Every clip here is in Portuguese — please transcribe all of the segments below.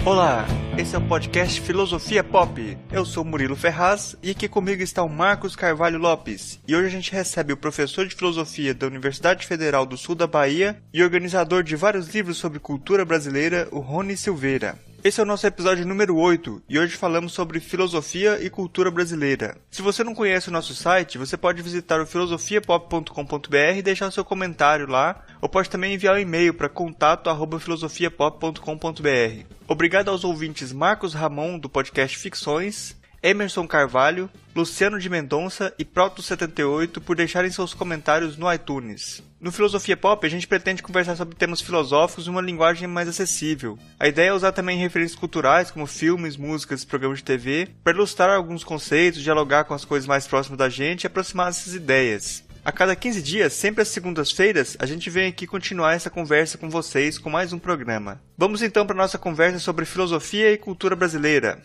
Olá, esse é o podcast Filosofia Pop. Eu sou Murilo Ferraz e aqui comigo está o Marcos Carvalho Lopes. E hoje a gente recebe o professor de Filosofia da Universidade Federal do Sul da Bahia e organizador de vários livros sobre cultura brasileira, o Rony Silveira. Esse é o nosso episódio número 8 e hoje falamos sobre filosofia e cultura brasileira. Se você não conhece o nosso site, você pode visitar o filosofiapop.com.br e deixar o seu comentário lá, ou pode também enviar um e-mail para contato@filosofiapop.com.br. Obrigado aos ouvintes Marcos Ramon, do podcast Ficções, Emerson Carvalho, Luciano de Mendonça e Proto78 por deixarem seus comentários no iTunes. No Filosofia Pop, a gente pretende conversar sobre temas filosóficos em uma linguagem mais acessível. A ideia é usar também referências culturais, como filmes, músicas, programas de TV, para ilustrar alguns conceitos, dialogar com as coisas mais próximas da gente e aproximar essas ideias. A cada 15 dias, sempre às segundas-feiras, a gente vem aqui continuar essa conversa com vocês com mais um programa. Vamos então para a nossa conversa sobre filosofia e cultura brasileira.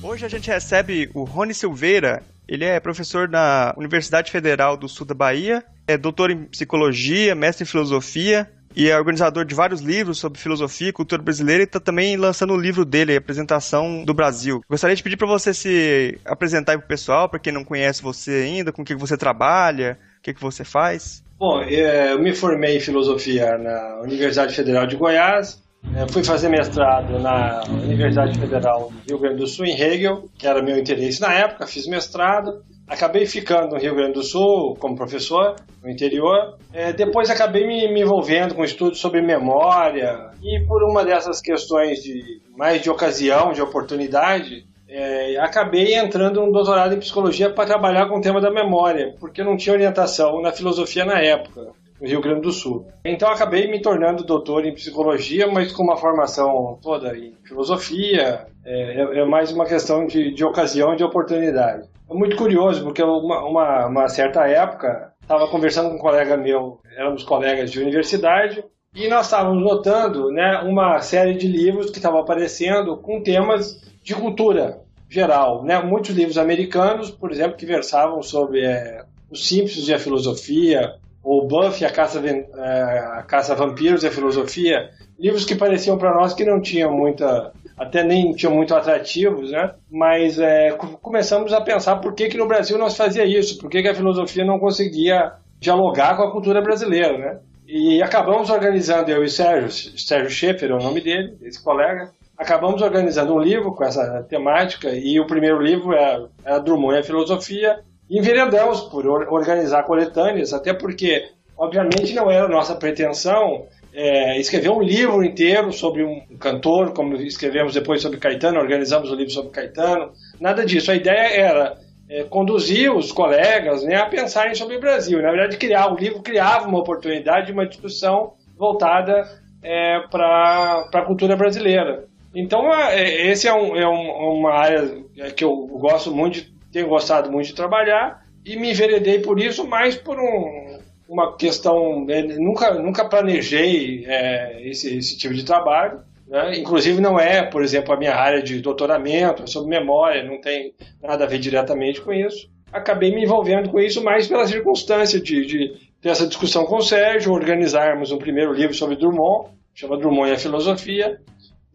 Hoje a gente recebe o Rony Silveira. Ele é professor na Universidade Federal do Sul da Bahia, é doutor em psicologia, mestre em filosofia e é organizador de vários livros sobre filosofia e cultura brasileira e está também lançando o livro dele, a Apresentação do Brasil. Gostaria de pedir para você se apresentar aí para o pessoal, para quem não conhece você ainda, com o que você trabalha, o que você faz. Bom, eu me formei em filosofia na Universidade Federal de Goiás. Fui fazer mestrado na Universidade Federal do Rio Grande do Sul, em Hegel, que era meu interesse na época, fiz mestrado. Acabei ficando no Rio Grande do Sul como professor, no interior. Depois acabei me envolvendo com estudos sobre memória e por uma dessas questões mais de ocasião, de oportunidade, acabei entrando num doutorado em psicologia para trabalhar com o tema da memória, porque não tinha orientação na filosofia na época, no Rio Grande do Sul. Então acabei me tornando doutor em psicologia, mas com uma formação toda em filosofia. É mais uma questão de ocasião e de oportunidade. É muito curioso, porque uma certa época estava conversando com um colega meu, éramos colegas de universidade, e nós estávamos notando, né, uma série de livros que estavam aparecendo com temas de cultura geral, né? Muitos livros americanos, por exemplo, que versavam sobre os Simpsons e a filosofia, ou Buffy, a Caça a Vampiros e a Filosofia, livros que pareciam para nós que não tinham até nem tinham muito atrativos, né? Mas começamos a pensar por que no Brasil nós fazia isso, por que a filosofia não conseguia dialogar com a cultura brasileira, né? E acabamos organizando, eu e Sérgio Schaefer é o nome dele, esse colega, acabamos organizando um livro com essa temática, e o primeiro livro era Drummond e a Filosofia. Enveredamos por organizar coletâneas, até porque, obviamente, não era nossa pretensão escrever um livro inteiro sobre um cantor, como escrevemos depois sobre Caetano, organizamos um livro sobre Caetano, nada disso. A ideia era conduzir os colegas, né, a pensarem sobre o Brasil. Na verdade, o livro criava uma oportunidade de uma discussão voltada para a cultura brasileira. Então, esse é uma área que eu gosto muito tenho gostado muito de trabalhar e me enveredei por isso, mais por uma questão... Nunca planejei esse tipo de trabalho, né? Inclusive não por exemplo, a minha área de doutoramento, é sobre memória, não tem nada a ver diretamente com isso. Acabei me envolvendo com isso mais pela circunstância de ter essa discussão com o Sérgio, organizarmos um primeiro livro sobre Drummond, chama Drummond e a Filosofia,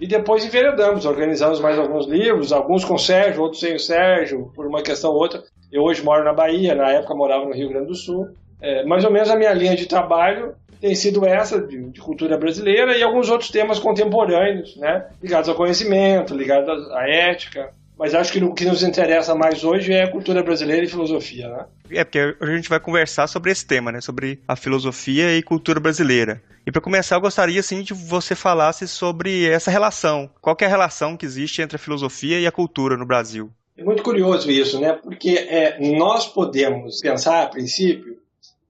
e depois enveredamos, organizamos mais alguns livros, alguns com o Sérgio, outros sem o Sérgio, por uma questão ou outra. Eu hoje moro na Bahia, na época morava no Rio Grande do Sul. Mais ou menos a minha linha de trabalho tem sido essa, de cultura brasileira e alguns outros temas contemporâneos, né, ligados ao conhecimento, ligados à ética. Mas acho que o que nos interessa mais hoje é a cultura brasileira e filosofia, né? Porque hoje a gente vai conversar sobre esse tema, né? Sobre a filosofia e cultura brasileira. E para começar, eu gostaria, assim, de você falasse sobre essa relação. Qual que é a relação que existe entre a filosofia e a cultura no Brasil? É muito curioso isso, né? Porque nós podemos pensar, a princípio,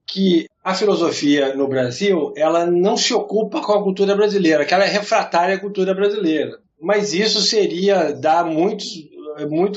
que a filosofia no Brasil, ela não se ocupa com a cultura brasileira, que ela é refratária à cultura brasileira. Mas isso seria dar muito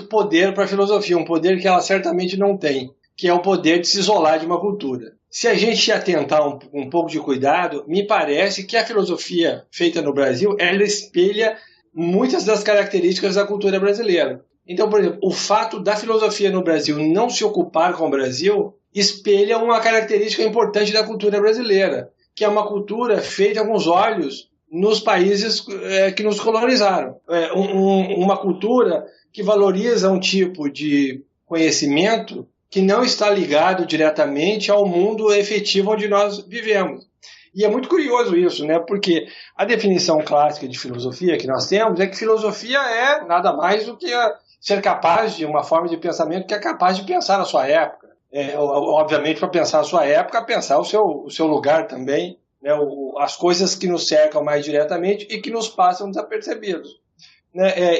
poder para a filosofia, um poder que ela certamente não tem, que é o poder de se isolar de uma cultura. Se a gente atentar um pouco de cuidado, me parece que a filosofia feita no Brasil, ela espelha muitas das características da cultura brasileira. Então, por exemplo, o fato da filosofia no Brasil não se ocupar com o Brasil espelha uma característica importante da cultura brasileira, que é uma cultura feita com os olhos nos países que nos colonizaram. Uma cultura que valoriza um tipo de conhecimento que não está ligado diretamente ao mundo efetivo onde nós vivemos. E é muito curioso isso, né? Porque a definição clássica de filosofia que nós temos é que filosofia é nada mais do que ser capaz de uma forma de pensamento que é capaz de pensar a sua época. Obviamente, para pensar a sua época, pensar o seu lugar também, né? As coisas que nos cercam mais diretamente e que nos passam desapercebidos.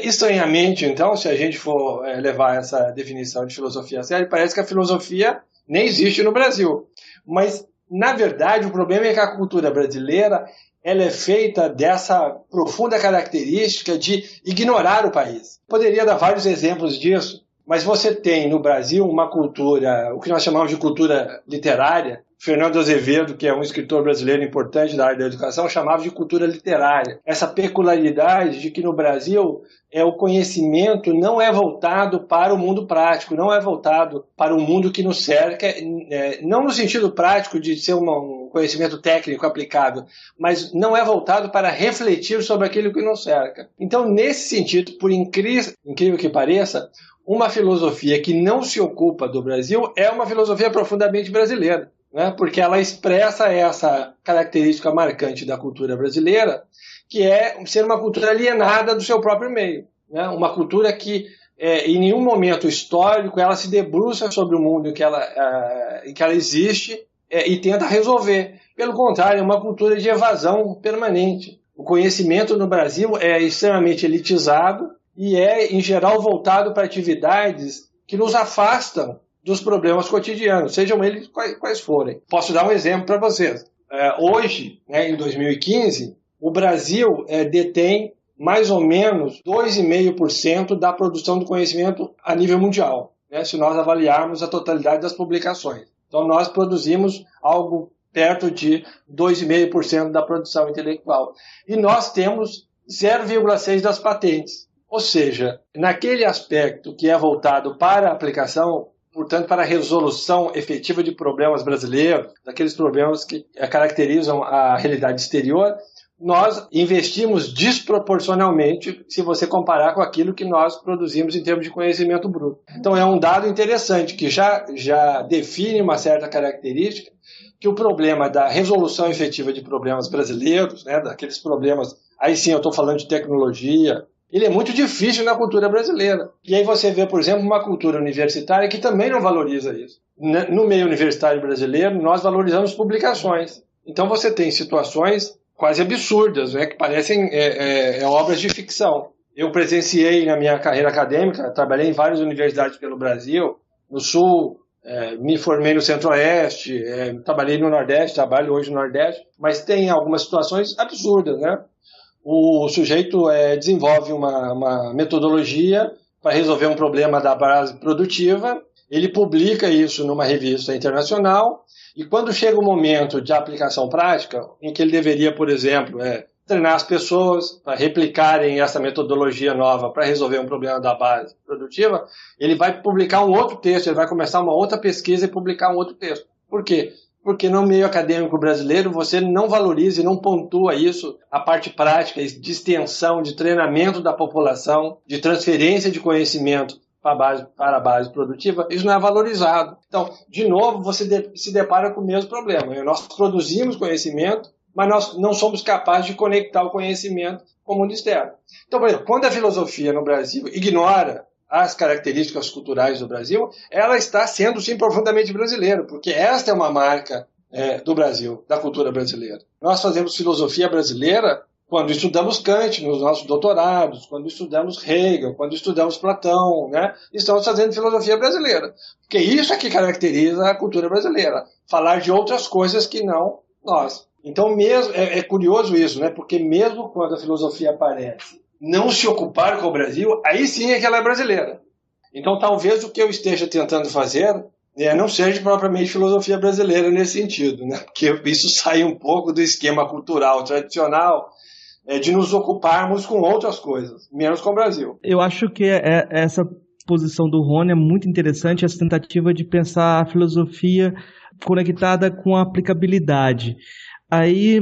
Estranhamente, então, se a gente for levar essa definição de filosofia a sério, parece que a filosofia nem existe no Brasil. Mas, na verdade, o problema é que a cultura brasileira ela é feita dessa profunda característica de ignorar o país. Poderia dar vários exemplos disso, mas você tem no Brasil uma cultura, o que nós chamamos de cultura literária. Fernando Azevedo, que é um escritor brasileiro importante da área da educação, chamava de cultura literária. Essa peculiaridade de que no Brasil o conhecimento não é voltado para o mundo prático, não é voltado para o mundo que nos cerca, não no sentido prático de ser um conhecimento técnico aplicável, mas não é voltado para refletir sobre aquilo que nos cerca. Então, nesse sentido, por incrível que pareça, uma filosofia que não se ocupa do Brasil é uma filosofia profundamente brasileira. Porque ela expressa essa característica marcante da cultura brasileira, que é ser uma cultura alienada do seu próprio meio. Uma cultura que, em nenhum momento histórico, ela se debruça sobre o mundo em que ela existe e tenta resolver. Pelo contrário, é uma cultura de evasão permanente. O conhecimento no Brasil é extremamente elitizado e em geral, voltado para atividades que nos afastam dos problemas cotidianos, sejam eles quais forem. Posso dar um exemplo para vocês. Hoje, em 2015, o Brasil detém mais ou menos 2,5% da produção do conhecimento a nível mundial, se nós avaliarmos a totalidade das publicações. Então, nós produzimos algo perto de 2,5% da produção intelectual. E nós temos 0,6% das patentes. Ou seja, naquele aspecto que é voltado para a aplicação, portanto, para a resolução efetiva de problemas brasileiros, daqueles problemas que caracterizam a realidade exterior, nós investimos desproporcionalmente se você comparar com aquilo que nós produzimos em termos de conhecimento bruto. Então, é um dado interessante que já define uma certa característica, que o problema da resolução efetiva de problemas brasileiros, daqueles problemas, aí sim eu estou falando de tecnologia, ele é muito difícil na cultura brasileira. E aí você vê, por exemplo, uma cultura universitária que também não valoriza isso. No meio universitário brasileiro, nós valorizamos publicações. Então você tem situações quase absurdas, que parecem obras de ficção. Eu presenciei na minha carreira acadêmica, trabalhei em várias universidades pelo Brasil, no Sul, me formei no Centro-Oeste, trabalhei no Nordeste, trabalho hoje no Nordeste, mas tem algumas situações absurdas, O sujeito desenvolve uma metodologia para resolver um problema da base produtiva, ele publica isso numa revista internacional, e quando chega o momento de aplicação prática, em que ele deveria, por exemplo, treinar as pessoas para replicarem essa metodologia nova para resolver um problema da base produtiva, ele vai publicar um outro texto, ele vai começar uma outra pesquisa e publicar um outro texto. Por quê? Porque no meio acadêmico brasileiro você não valoriza e não pontua isso, a parte prática de extensão, de treinamento da população, de transferência de conhecimento para a base produtiva, isso não é valorizado. Então, de novo, você se depara com o mesmo problema. Nós produzimos conhecimento, mas nós não somos capazes de conectar o conhecimento com o mundo externo. Então, por exemplo, quando a filosofia no Brasil ignora as características culturais do Brasil, ela está sendo, sim, profundamente brasileira, porque esta é uma marca do Brasil, da cultura brasileira. Nós fazemos filosofia brasileira quando estudamos Kant nos nossos doutorados, quando estudamos Hegel, quando estudamos Platão, estamos fazendo filosofia brasileira. Porque isso é que caracteriza a cultura brasileira. Falar de outras coisas que não nós. Então, mesmo, é curioso isso, porque mesmo quando a filosofia aparece, não se ocupar com o Brasil, aí sim é que ela é brasileira. Então, talvez o que eu esteja tentando fazer não seja propriamente filosofia brasileira nesse sentido, porque isso sai um pouco do esquema cultural tradicional, de nos ocuparmos com outras coisas, menos com o Brasil. Eu acho que essa posição do Rony é muito interessante, essa tentativa de pensar a filosofia conectada com a aplicabilidade. Aí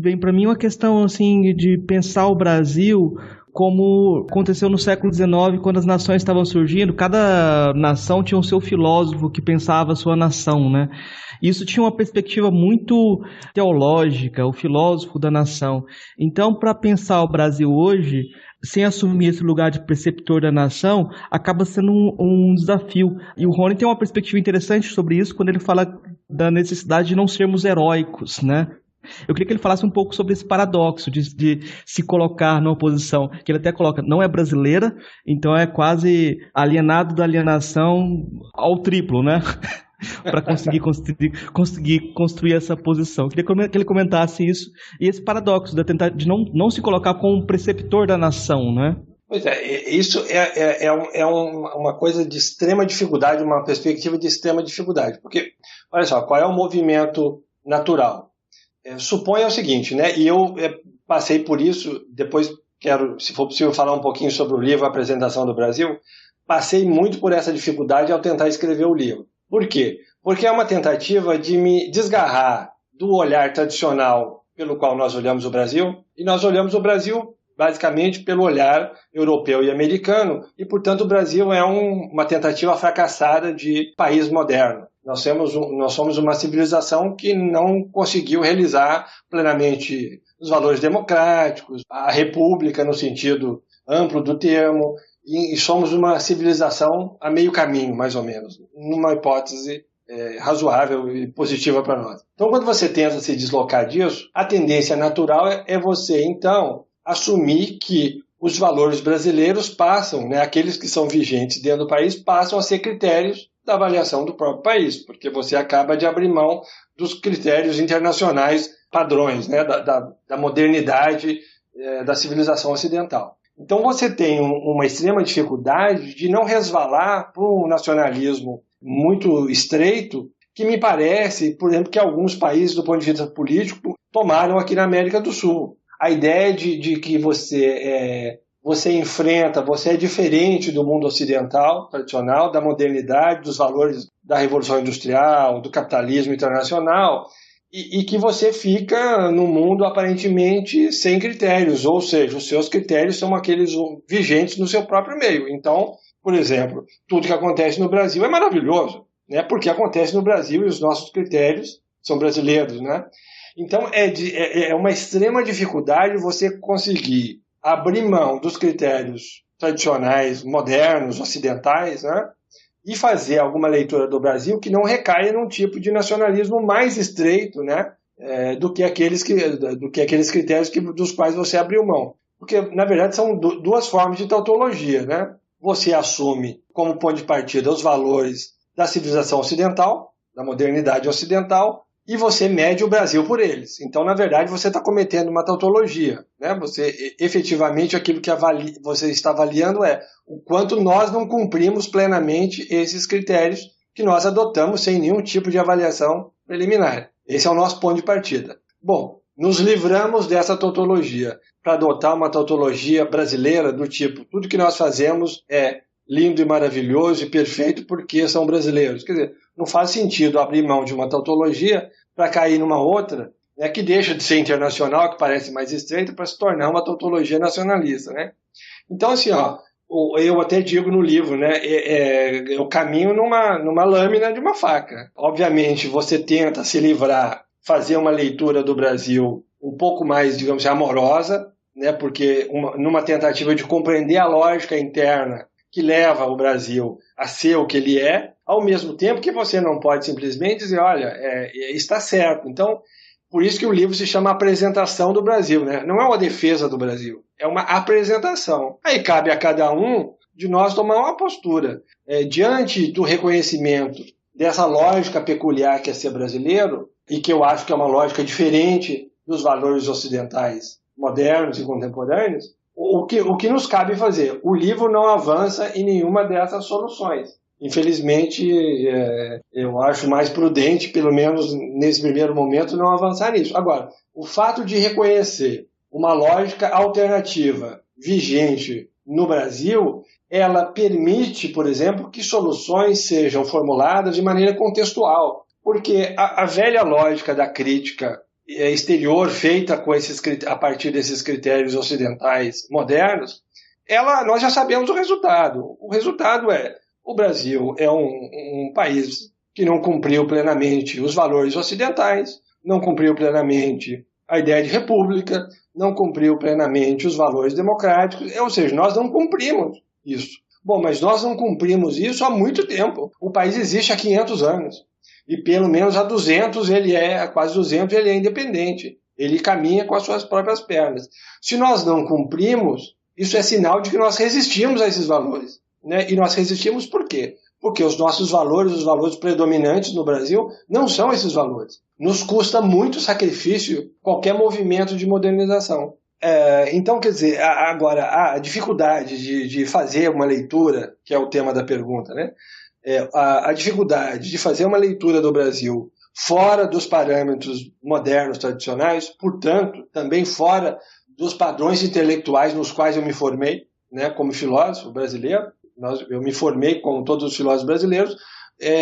vem para mim uma questão assim, de pensar o Brasil como aconteceu no século XIX, quando as nações estavam surgindo. Cada nação tinha o seu filósofo que pensava a sua nação, né? Isso tinha uma perspectiva muito teológica, o filósofo da nação. Então, para pensar o Brasil hoje, sem assumir esse lugar de preceptor da nação, acaba sendo um desafio. E o Rony tem uma perspectiva interessante sobre isso, quando ele fala da necessidade de não sermos heróicos, né? Eu queria que ele falasse um pouco sobre esse paradoxo de se colocar numa posição que ele até coloca, não é brasileira, então é quase alienado da alienação ao triplo, né? Para conseguir construir essa posição. Eu queria que ele comentasse isso e esse paradoxo de não se colocar como um preceptor da nação, né? Pois é, isso é uma coisa de extrema dificuldade, uma perspectiva de extrema dificuldade, porque, olha só, qual é o movimento natural? Suponha o seguinte, né? E eu passei por isso, depois quero, se for possível, falar um pouquinho sobre o livro A Apresentação do Brasil. Passei muito por essa dificuldade ao tentar escrever o livro. Por quê? Porque é uma tentativa de me desgarrar do olhar tradicional pelo qual nós olhamos o Brasil, e nós olhamos o Brasil basicamente pelo olhar europeu e americano, e portanto o Brasil é uma tentativa fracassada de país moderno. Nós somos uma civilização que não conseguiu realizar plenamente os valores democráticos, a república no sentido amplo do termo, e somos uma civilização a meio caminho, mais ou menos, numa hipótese razoável e positiva para nós. Então, quando você tenta se deslocar disso, a tendência natural é você, então, assumir que os valores brasileiros passam, né, aqueles que são vigentes dentro do país, passam a ser critérios da avaliação do próprio país, porque você acaba de abrir mão dos critérios internacionais padrões, né, da modernidade da civilização ocidental. Então você tem uma extrema dificuldade de não resvalar para um nacionalismo muito estreito, que me parece, por exemplo, que alguns países, do ponto de vista político, tomaram aqui na América do Sul. A ideia de que você enfrenta, você é diferente do mundo ocidental, tradicional, da modernidade, dos valores da Revolução Industrial, do capitalismo internacional, e que você fica no mundo aparentemente sem critérios, ou seja, os seus critérios são aqueles vigentes no seu próprio meio. Então, por exemplo, tudo que acontece no Brasil é maravilhoso, né? Porque acontece no Brasil e os nossos critérios são brasileiros, né? Então, é uma extrema dificuldade você conseguir abrir mão dos critérios tradicionais, modernos, ocidentais, né? E fazer alguma leitura do Brasil que não recaia num tipo de nacionalismo mais estreito, né? Do que aqueles critérios dos quais você abriu mão. Porque, na verdade, são duas formas de tautologia, né? Você assume como ponto de partida os valores da civilização ocidental, da modernidade ocidental, e você mede o Brasil por eles. Então, na verdade, você está cometendo uma tautologia, né? Você, efetivamente, aquilo que você está avaliando é o quanto nós não cumprimos plenamente esses critérios que nós adotamos sem nenhum tipo de avaliação preliminar. Esse é o nosso ponto de partida. Bom, nos livramos dessa tautologia para adotar uma tautologia brasileira do tipo, tudo que nós fazemos é lindo e maravilhoso e perfeito porque são brasileiros. Quer dizer, não faz sentido abrir mão de uma tautologia para cair numa outra, né, que deixa de ser internacional, que parece mais estreita, para se tornar uma tautologia nacionalista, né? Então, assim, eu até digo no livro, né, eu caminho numa lâmina de uma faca. Obviamente, você tenta se livrar, fazer uma leitura do Brasil um pouco mais, digamos, amorosa, né, porque numa tentativa de compreender a lógica interna que leva o Brasil a ser o que ele é, ao mesmo tempo que você não pode simplesmente dizer, olha, está certo. Então, por isso que o livro se chama Apresentação do Brasil, né? Não é uma defesa do Brasil, é uma apresentação. Aí cabe a cada um de nós tomar uma postura. Diante do reconhecimento dessa lógica peculiar que é ser brasileiro, e que eu acho que é uma lógica diferente dos valores ocidentais modernos e contemporâneos, o que nos cabe fazer? O livro não avança em nenhuma dessas soluções. Infelizmente, eu acho mais prudente, pelo menos nesse primeiro momento, não avançar nisso. Agora, o fato de reconhecer uma lógica alternativa vigente no Brasil, ela permite, por exemplo, que soluções sejam formuladas de maneira contextual. Porque a velha lógica da crítica exterior feita a partir desses critérios ocidentais modernos, nós já sabemos o resultado. O resultado o Brasil é um país que não cumpriu plenamente os valores ocidentais, não cumpriu plenamente a ideia de república, não cumpriu plenamente os valores democráticos, ou seja, nós não cumprimos isso. Bom, mas nós não cumprimos isso há muito tempo. O país existe há 500 anos. E pelo menos há 200, quase 200, ele é independente. Ele caminha com as suas próprias pernas. Se nós não cumprimos, isso é sinal de que nós resistimos a esses valores. Né? E nós resistimos por quê? Porque os nossos valores, os valores predominantes no Brasil, não são esses valores. Nos custa muito sacrifício qualquer movimento de modernização. Então, quer dizer, agora, a dificuldade de fazer uma leitura, que é o tema da pergunta, né? A dificuldade de fazer uma leitura do Brasil fora dos parâmetros modernos tradicionais, portanto, também fora dos padrões intelectuais nos quais eu me formei, né, como filósofo brasileiro. Eu me formei, como todos os filósofos brasileiros,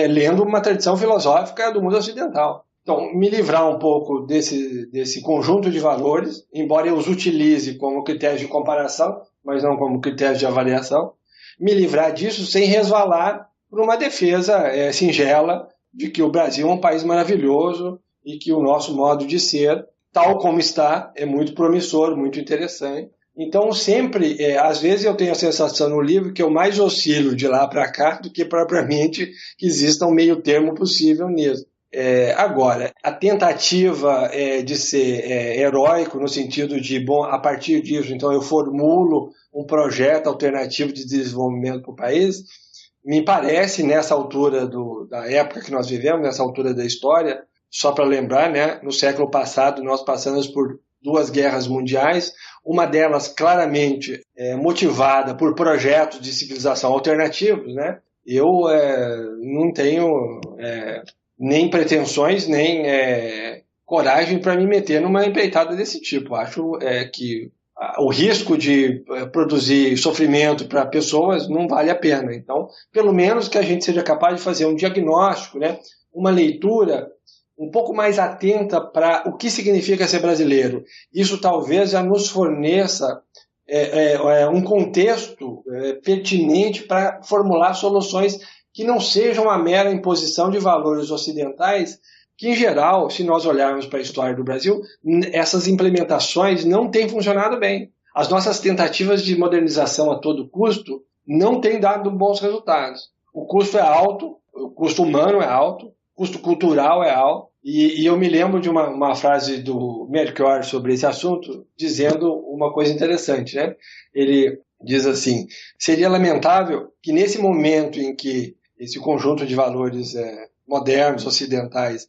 lendo uma tradição filosófica do mundo ocidental. Então, me livrar um pouco desse conjunto de valores, embora eu os utilize como critérios de comparação, mas não como critérios de avaliação, me livrar disso sem resvalar por uma defesa singela de que o Brasil é um país maravilhoso e que o nosso modo de ser, tal como está, é muito promissor, muito interessante. Então, sempre, às vezes eu tenho a sensação no livro que eu mais oscilo de lá para cá do que propriamente que exista um meio termo possível nisso. Agora, a tentativa de ser heróico no sentido de, bom, a partir disso, então eu formulo um projeto alternativo de desenvolvimento para o país, me parece, nessa altura da época que nós vivemos, nessa altura da história, só para lembrar, né, no século passado nós passamos por 2 guerras mundiais, uma delas claramente motivada por projetos de civilização alternativos, né? Eu não tenho nem pretensões, nem coragem para me meter numa empreitada desse tipo. Acho que o risco de produzir sofrimento para pessoas não vale a pena. Então, pelo menos que a gente seja capaz de fazer um diagnóstico, né, uma leitura um pouco mais atenta para o que significa ser brasileiro. Isso talvez já nos forneça um contexto pertinente para formular soluções que não sejam a mera imposição de valores ocidentais, que, em geral, se nós olharmos para a história do Brasil, essas implementações não têm funcionado bem. As nossas tentativas de modernização a todo custo não têm dado bons resultados. O custo é alto, o custo humano é alto, o custo cultural é alto, e eu me lembro de uma frase do Melchior sobre esse assunto, dizendo uma coisa interessante, né? Ele diz assim: seria lamentável que nesse momento em que esse conjunto de valores modernos, ocidentais,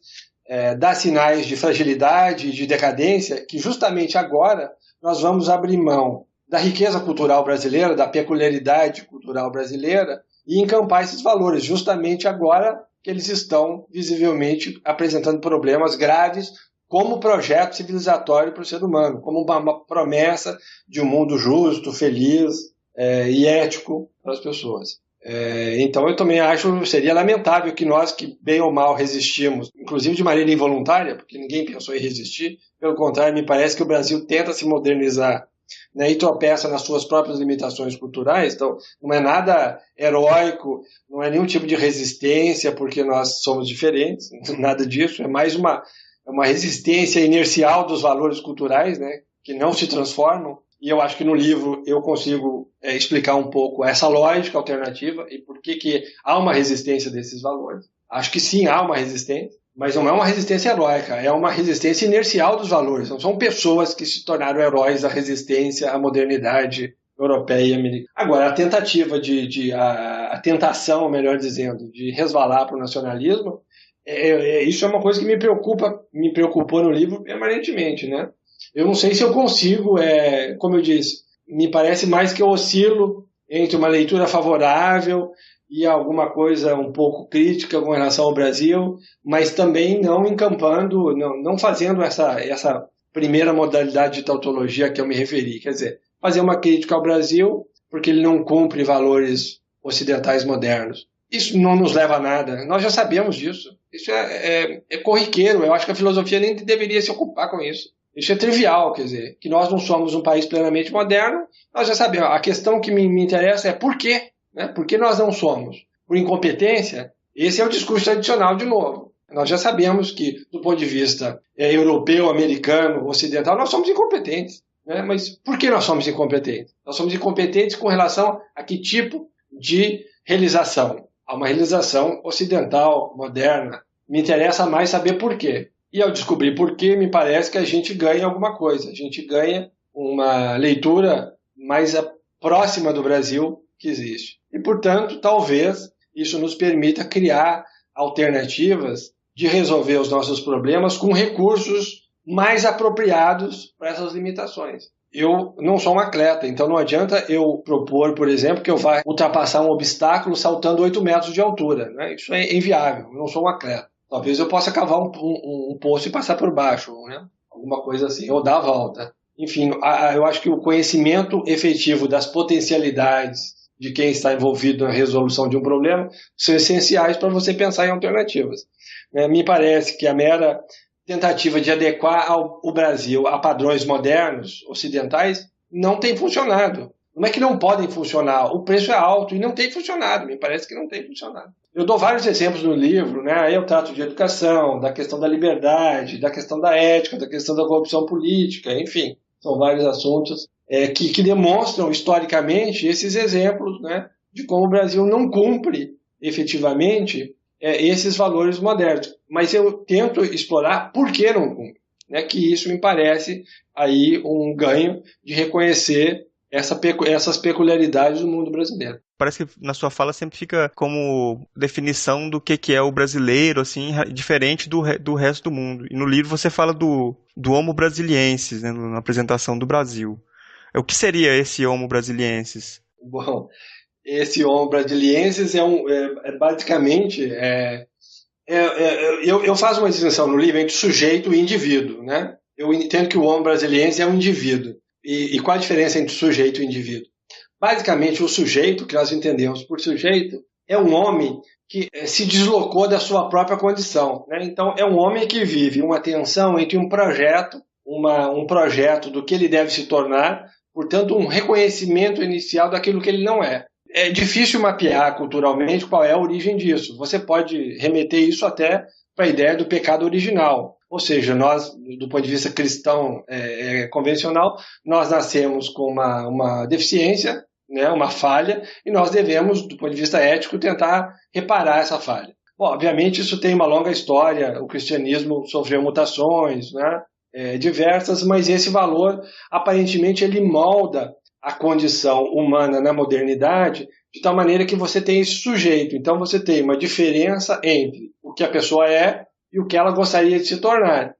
dá sinais de fragilidade e de decadência, que justamente agora nós vamos abrir mão da riqueza cultural brasileira, da peculiaridade cultural brasileira, e encampar esses valores, justamente agora que eles estão visivelmente apresentando problemas graves como projeto civilizatório para o ser humano, como uma promessa de um mundo justo, feliz e ético para as pessoas. Então eu também acho que seria lamentável que nós, que bem ou mal resistimos, inclusive de maneira involuntária, porque ninguém pensou em resistir, pelo contrário, me parece que o Brasil tenta se modernizar, né, e tropeça nas suas próprias limitações culturais. Então não é nada heróico, não é nenhum tipo de resistência porque nós somos diferentes, nada disso, é mais uma resistência inercial dos valores culturais, né, que não se transformam. E eu acho que no livro eu consigo explicar um pouco essa lógica alternativa e por que há uma resistência desses valores. Acho que sim, há uma resistência, mas não é uma resistência heróica, é uma resistência inercial dos valores. Não são pessoas que se tornaram heróis da resistência à modernidade europeia e americana. Agora, a tentativa a tentação, melhor dizendo, de resvalar para o nacionalismo, isso é uma coisa que me preocupou no livro permanentemente, né? Eu não sei se eu consigo, como eu disse, me parece mais que eu oscilo entre uma leitura favorável e alguma coisa um pouco crítica com relação ao Brasil, mas também não encampando, não fazendo essa primeira modalidade de tautologia a que eu me referi. Quer dizer, fazer uma crítica ao Brasil porque ele não cumpre valores ocidentais modernos. Isso não nos leva a nada. Nós já sabemos disso. Isso é corriqueiro. Eu acho que a filosofia nem deveria se ocupar com isso. Isso é trivial, quer dizer, que nós não somos um país plenamente moderno, nós já sabemos. A questão que me interessa é por quê? Né? Por que nós não somos? Por incompetência? Esse é o discurso tradicional de novo. Nós já sabemos que, do ponto de vista europeu, americano, ocidental, nós somos incompetentes. Né? Mas por que nós somos incompetentes? Nós somos incompetentes com relação a que tipo de realização? A uma realização ocidental, moderna. Me interessa mais saber por quê. E ao descobrir por quê, me parece que a gente ganha alguma coisa. A gente ganha uma leitura mais próxima do Brasil que existe. E, portanto, talvez isso nos permita criar alternativas de resolver os nossos problemas com recursos mais apropriados para essas limitações. Eu não sou um atleta, então não adianta eu propor, por exemplo, que eu vá ultrapassar um obstáculo saltando 8 metros de altura. Né? Isso é inviável, eu não sou um atleta. Talvez eu possa cavar um poço e passar por baixo, né? Alguma coisa assim, ou dar a volta. Enfim, eu acho que o conhecimento efetivo das potencialidades de quem está envolvido na resolução de um problema são essenciais para você pensar em alternativas. Me parece que a mera tentativa de adequar o Brasil a padrões modernos, ocidentais, não tem funcionado. Não é que não podem funcionar, o preço é alto e não tem funcionado, me parece que não tem funcionado. Eu dou vários exemplos no livro, né? Aí eu trato de educação, da questão da liberdade, da questão da ética, da questão da corrupção política, enfim, são vários assuntos que demonstram historicamente esses exemplos, né, de como o Brasil não cumpre efetivamente esses valores modernos. Mas eu tento explorar por que não cumpre, né, que isso me parece aí um ganho de reconhecer essas peculiaridades do mundo brasileiro. Parece que na sua fala sempre fica como definição do que é o brasileiro, assim, diferente do resto do mundo. E no livro você fala do Homo Brasiliensis, né, na apresentação do Brasil. O que seria esse Homo Brasiliensis? Bom, esse Homo Brasiliensis basicamente... Eu faço uma distinção no livro entre sujeito e indivíduo, né? Eu entendo que o Homo Brasiliensis é um indivíduo. E qual a diferença entre sujeito e indivíduo? Basicamente, o sujeito, que nós entendemos por sujeito, é um homem que se deslocou da sua própria condição. Né? Então, é um homem que vive uma tensão entre um projeto do que ele deve se tornar, portanto, um reconhecimento inicial daquilo que ele não é. É difícil mapear culturalmente qual é a origem disso. Você pode remeter isso até para a ideia do pecado original. Ou seja, nós, do ponto de vista cristão convencional, nós nascemos com uma deficiência, né, uma falha, e nós devemos, do ponto de vista ético, tentar reparar essa falha. Bom, obviamente, isso tem uma longa história, o cristianismo sofreu mutações, né, diversas, mas esse valor, aparentemente, ele molda a condição humana na modernidade de tal maneira que você tem esse sujeito. Então, você tem uma diferença entre o que a pessoa é e o que ela gostaria de se tornar.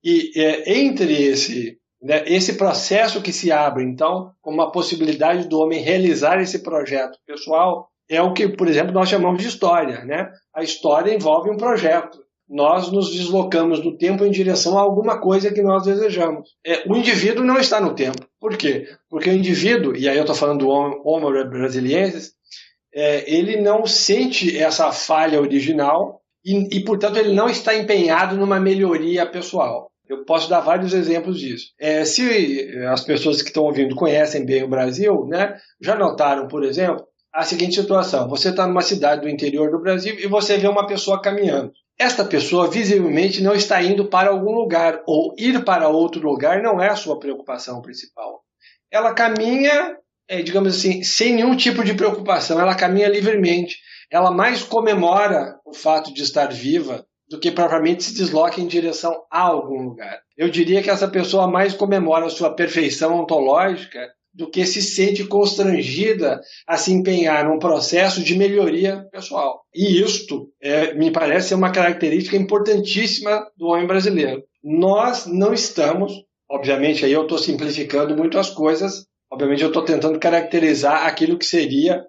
E entre esse processo que se abre, então, como a possibilidade do homem realizar esse projeto pessoal, é o que, por exemplo, nós chamamos de história. Né? A história envolve um projeto. Nós nos deslocamos no tempo em direção a alguma coisa que nós desejamos. O indivíduo não está no tempo. Por quê? Porque o indivíduo, e aí eu estou falando do Homo Brasiliensis, ele não sente essa falha original e, portanto, ele não está empenhado numa melhoria pessoal. Eu posso dar vários exemplos disso. Se as pessoas que estão ouvindo conhecem bem o Brasil, né, já notaram, por exemplo, a seguinte situação. Você está numa cidade do interior do Brasil e você vê uma pessoa caminhando. Esta pessoa visivelmente não está indo para algum lugar, ou ir para outro lugar não é a sua preocupação principal. Ela caminha, digamos assim, sem nenhum tipo de preocupação, ela caminha livremente. Ela mais comemora o fato de estar viva do que propriamente se desloca em direção a algum lugar. Eu diria que essa pessoa mais comemora a sua perfeição ontológica do que se sente constrangida a se empenhar num processo de melhoria pessoal. E isto me parece ser uma característica importantíssima do homem brasileiro. Nós não estamos, obviamente aí eu estou simplificando muito as coisas, obviamente eu estou tentando caracterizar aquilo que seria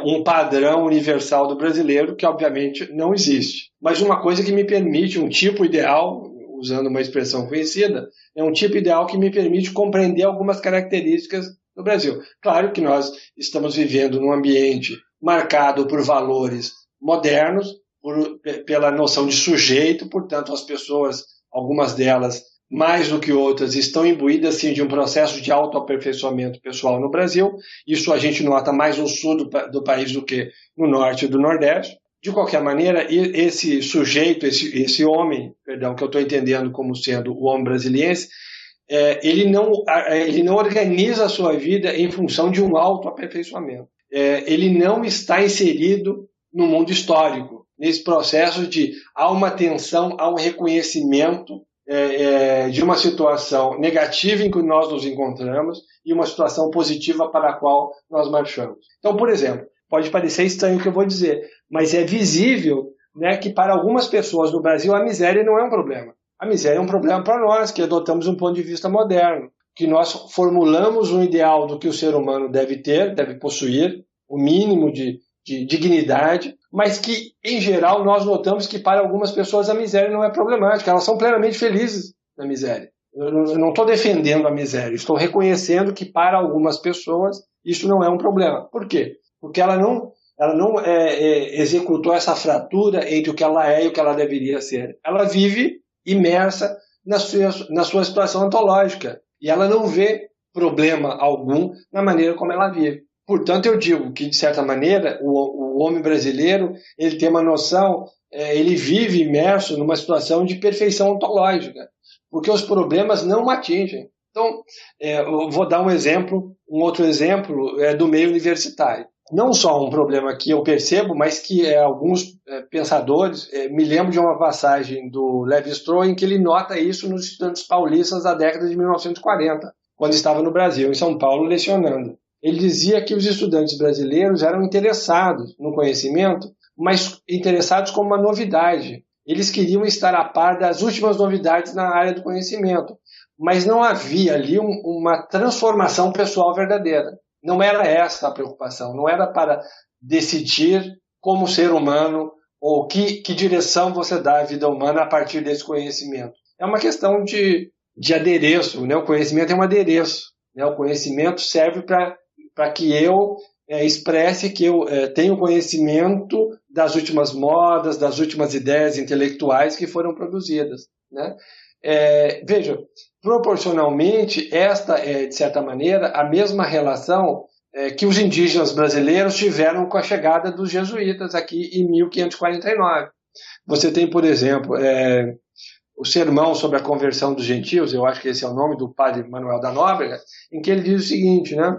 um padrão universal do brasileiro, que obviamente não existe. Mas uma coisa que me permite, um tipo ideal, usando uma expressão conhecida, é um tipo ideal que me permite compreender algumas características do Brasil. Claro que nós estamos vivendo num ambiente marcado por valores modernos, pela noção de sujeito, portanto, as pessoas, algumas delas, mais do que outras, estão imbuídas sim, de um processo de autoaperfeiçoamento pessoal no Brasil. Isso a gente nota mais no sul do país do que no norte e do nordeste. De qualquer maneira, esse sujeito, esse homem, perdão, que eu estou entendendo como sendo o homem brasiliense, ele não organiza a sua vida em função de um autoaperfeiçoamento. Ele não está inserido no mundo histórico, nesse processo de há uma tensão, há um reconhecimento de uma situação negativa em que nós nos encontramos e uma situação positiva para a qual nós marchamos. Então, por exemplo, pode parecer estranho o que eu vou dizer, mas é visível, né, que para algumas pessoas no Brasil a miséria não é um problema. A miséria é um problema para nós, que adotamos um ponto de vista moderno, que nós formulamos um ideal do que o ser humano deve ter, deve possuir, o mínimo de dignidade, mas que, em geral, nós notamos que para algumas pessoas a miséria não é problemática, elas são plenamente felizes na miséria. Eu não estou defendendo a miséria, estou reconhecendo que para algumas pessoas isso não é um problema. Por quê? Porque ela não executou essa fratura entre o que ela é e o que ela deveria ser. Ela vive imersa na sua situação ontológica e ela não vê problema algum na maneira como ela vive. Portanto, eu digo que, de certa maneira, o homem brasileiro ele tem uma noção, ele vive imerso numa situação de perfeição ontológica, porque os problemas não o atingem. Então, eu vou dar um outro exemplo do meio universitário. Não só um problema que eu percebo, mas que alguns pensadores, me lembro de uma passagem do Lévi-Strauss em que ele nota isso nos estudantes paulistas da década de 1940, quando estava no Brasil, em São Paulo, lecionando. Ele dizia que os estudantes brasileiros eram interessados no conhecimento, mas interessados como uma novidade. Eles queriam estar a par das últimas novidades na área do conhecimento, mas não havia ali uma transformação pessoal verdadeira. Não era essa a preocupação, não era para decidir como ser humano ou que direção você dá à vida humana a partir desse conhecimento. É uma questão de adereço, né? O conhecimento é um adereço, né? O conhecimento serve para que eu expresse que eu tenho conhecimento das últimas modas, das últimas ideias intelectuais que foram produzidas, né? Veja, proporcionalmente, esta é, de certa maneira, a mesma relação que os indígenas brasileiros tiveram com a chegada dos jesuítas aqui em 1549. Você tem, por exemplo, o sermão sobre a conversão dos gentios, eu acho que esse é o nome do padre Manuel da Nóbrega, em que ele diz o seguinte, né?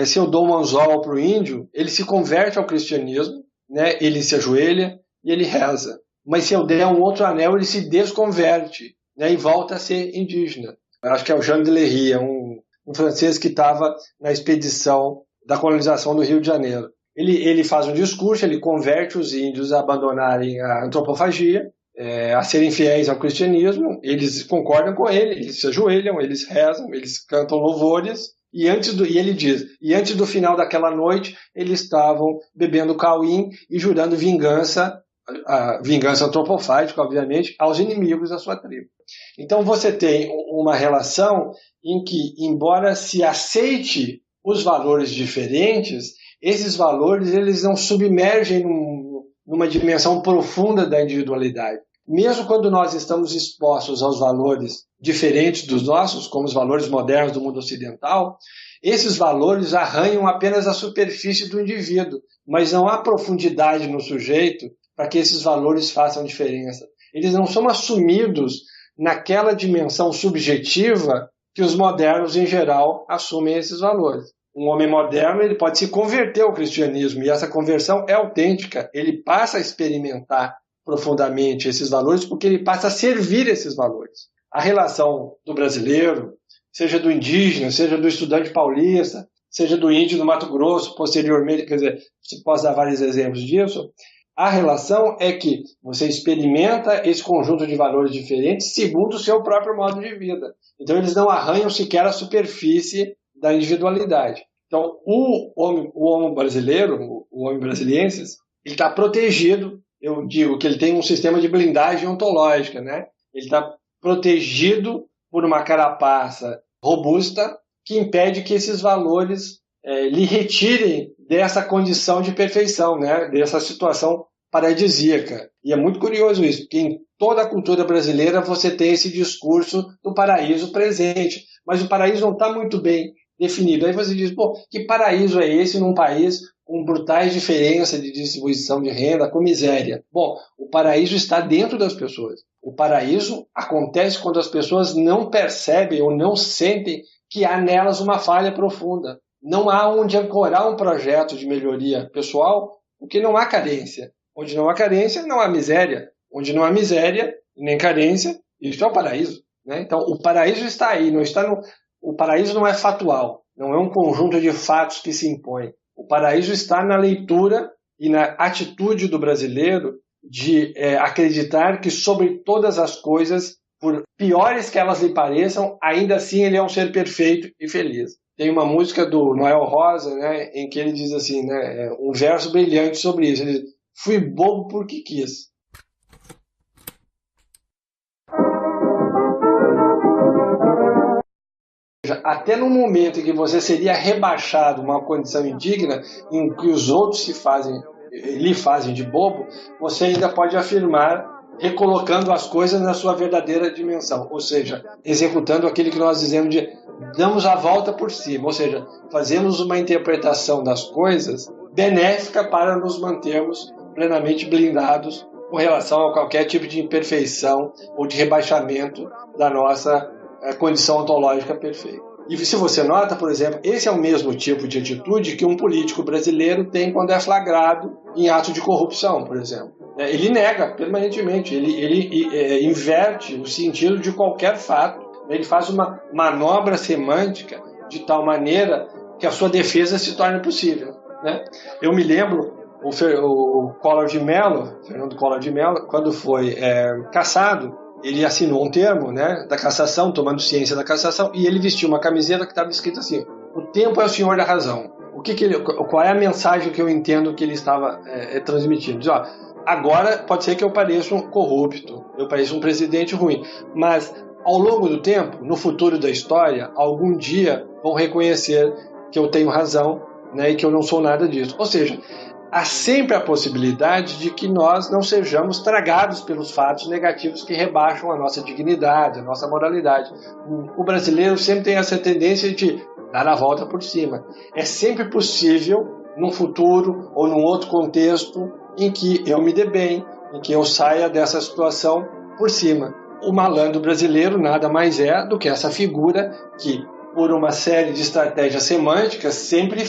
Se eu dou um anzol para o índio, ele se converte ao cristianismo, né? Ele se ajoelha e ele reza. Mas se eu der um outro anel, ele se desconverte, né? E volta a ser indígena. Eu acho que é o Jean de Lery, um francês que estava na expedição da colonização do Rio de Janeiro. Ele faz um discurso, ele converte os índios a abandonarem a antropofagia, a serem fiéis ao cristianismo, eles concordam com ele, eles se ajoelham, eles rezam, eles cantam louvores, e ele diz, e antes do final daquela noite, eles estavam bebendo cauim e jurando vingança, a vingança antropofágica, obviamente, aos inimigos da sua tribo. Então você tem uma relação em que, embora se aceite os valores diferentes, esses valores eles não submergem numa dimensão profunda da individualidade. Mesmo quando nós estamos expostos aos valores diferentes dos nossos, como os valores modernos do mundo ocidental, esses valores arranham apenas a superfície do indivíduo, mas não há profundidade no sujeito para que esses valores façam diferença. Eles não são assumidos naquela dimensão subjetiva que os modernos, em geral, assumem esses valores. Um homem moderno ele pode se converter ao cristianismo, e essa conversão é autêntica. Ele passa a experimentar profundamente esses valores porque ele passa a servir esses valores. A relação do brasileiro, seja do indígena, seja do estudante paulista, seja do índio do Mato Grosso, posteriormente, quer dizer, você pode dar vários exemplos disso, a relação é que você experimenta esse conjunto de valores diferentes segundo o seu próprio modo de vida. Então, eles não arranham sequer a superfície da individualidade. Então, o homem brasileiro, o homem brasiliense, ele está protegido. Eu digo que ele tem um sistema de blindagem ontológica, né? Ele está protegido por uma carapaça robusta que impede que esses valores lhe retirem dessa condição de perfeição, né? Dessa situação paradisíaca. E é muito curioso isso, porque em toda a cultura brasileira você tem esse discurso do paraíso presente, mas o paraíso não está muito bem definido. Aí você diz, pô, que paraíso é esse num país com brutais diferenças de distribuição de renda, com miséria? Bom, o paraíso está dentro das pessoas. O paraíso acontece quando as pessoas não percebem ou não sentem que há nelas uma falha profunda. Não há onde ancorar um projeto de melhoria pessoal, porque não há carência. Onde não há carência, não há miséria. Onde não há miséria, nem carência, isso é o paraíso. Né? Então, o paraíso está aí. O paraíso não é fatual. Não é um conjunto de fatos que se impõe. O paraíso está na leitura e na atitude do brasileiro de acreditar que sobre todas as coisas, por piores que elas lhe pareçam, ainda assim ele é um ser perfeito e feliz. Tem uma música do Noel Rosa, né, em que ele diz assim, né, um verso brilhante sobre isso. Ele diz, fui bobo porque quis. Até no momento em que você seria rebaixado a uma condição indigna, em que os outros lhe fazem de bobo, você ainda pode afirmar, recolocando as coisas na sua verdadeira dimensão, ou seja, executando aquilo que nós dizemos de damos a volta por cima, ou seja, fazemos uma interpretação das coisas benéfica para nos mantermos plenamente blindados com relação a qualquer tipo de imperfeição ou de rebaixamento da nossa condição ontológica perfeita. E se você nota, por exemplo, esse é o mesmo tipo de atitude que um político brasileiro tem quando é flagrado em ato de corrupção, por exemplo. Ele nega permanentemente, ele inverte o sentido de qualquer fato, ele faz uma manobra semântica de tal maneira que a sua defesa se torne possível. Né? Eu me lembro, o Collor de Mello, Fernando Collor de Mello, quando foi cassado, ele assinou um termo, né, da cassação, tomando ciência da cassação, e ele vestiu uma camiseta que estava escrito assim, o tempo é o senhor da razão. Qual é a mensagem que eu entendo que ele estava transmitindo? Diz, ó, agora pode ser que eu pareça um corrupto, eu pareça um presidente ruim, mas ao longo do tempo, no futuro da história, algum dia vão reconhecer que eu tenho razão, né, e que eu não sou nada disso. Ou seja, há sempre a possibilidade de que nós não sejamos tragados pelos fatos negativos que rebaixam a nossa dignidade, a nossa moralidade. O brasileiro sempre tem essa tendência de dar a volta por cima. É sempre possível, num futuro ou num outro contexto, em que eu me dê bem, em que eu saia dessa situação por cima. O malandro brasileiro nada mais é do que essa figura que, por uma série de estratégias semânticas, sempre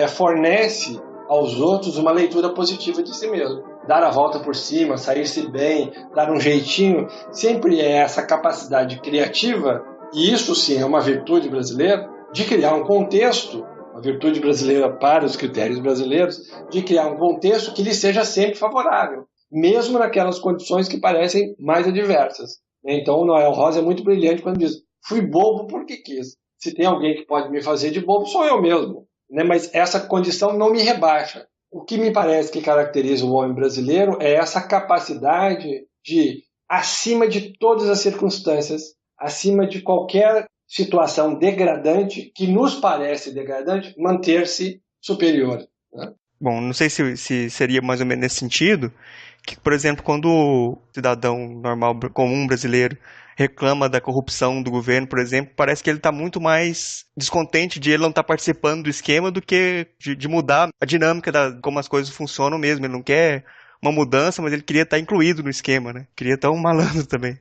fornece aos outros uma leitura positiva de si mesmo. Dar a volta por cima, sair-se bem, dar um jeitinho, sempre é essa capacidade criativa, e isso sim é uma virtude brasileira, de criar um contexto, uma virtude brasileira para os critérios brasileiros, de criar um contexto que lhe seja sempre favorável, mesmo naquelas condições que parecem mais adversas. Então o Noel Rosa é muito brilhante quando diz, fui bobo porque quis. Se tem alguém que pode me fazer de bobo, sou eu mesmo. Mas essa condição não me rebaixa. O que me parece que caracteriza o homem brasileiro é essa capacidade de, acima de todas as circunstâncias, acima de qualquer situação degradante, que nos parece degradante, manter-se superior. Né? Bom, não sei se seria mais ou menos nesse sentido, que, por exemplo, quando o cidadão normal, comum brasileiro, reclama da corrupção do governo, por exemplo, parece que ele está muito mais descontente de ele não estar participando do esquema do que de mudar a dinâmica como as coisas funcionam mesmo. Ele não quer uma mudança, mas ele queria estar incluído no esquema, né? Queria estar um malandro também.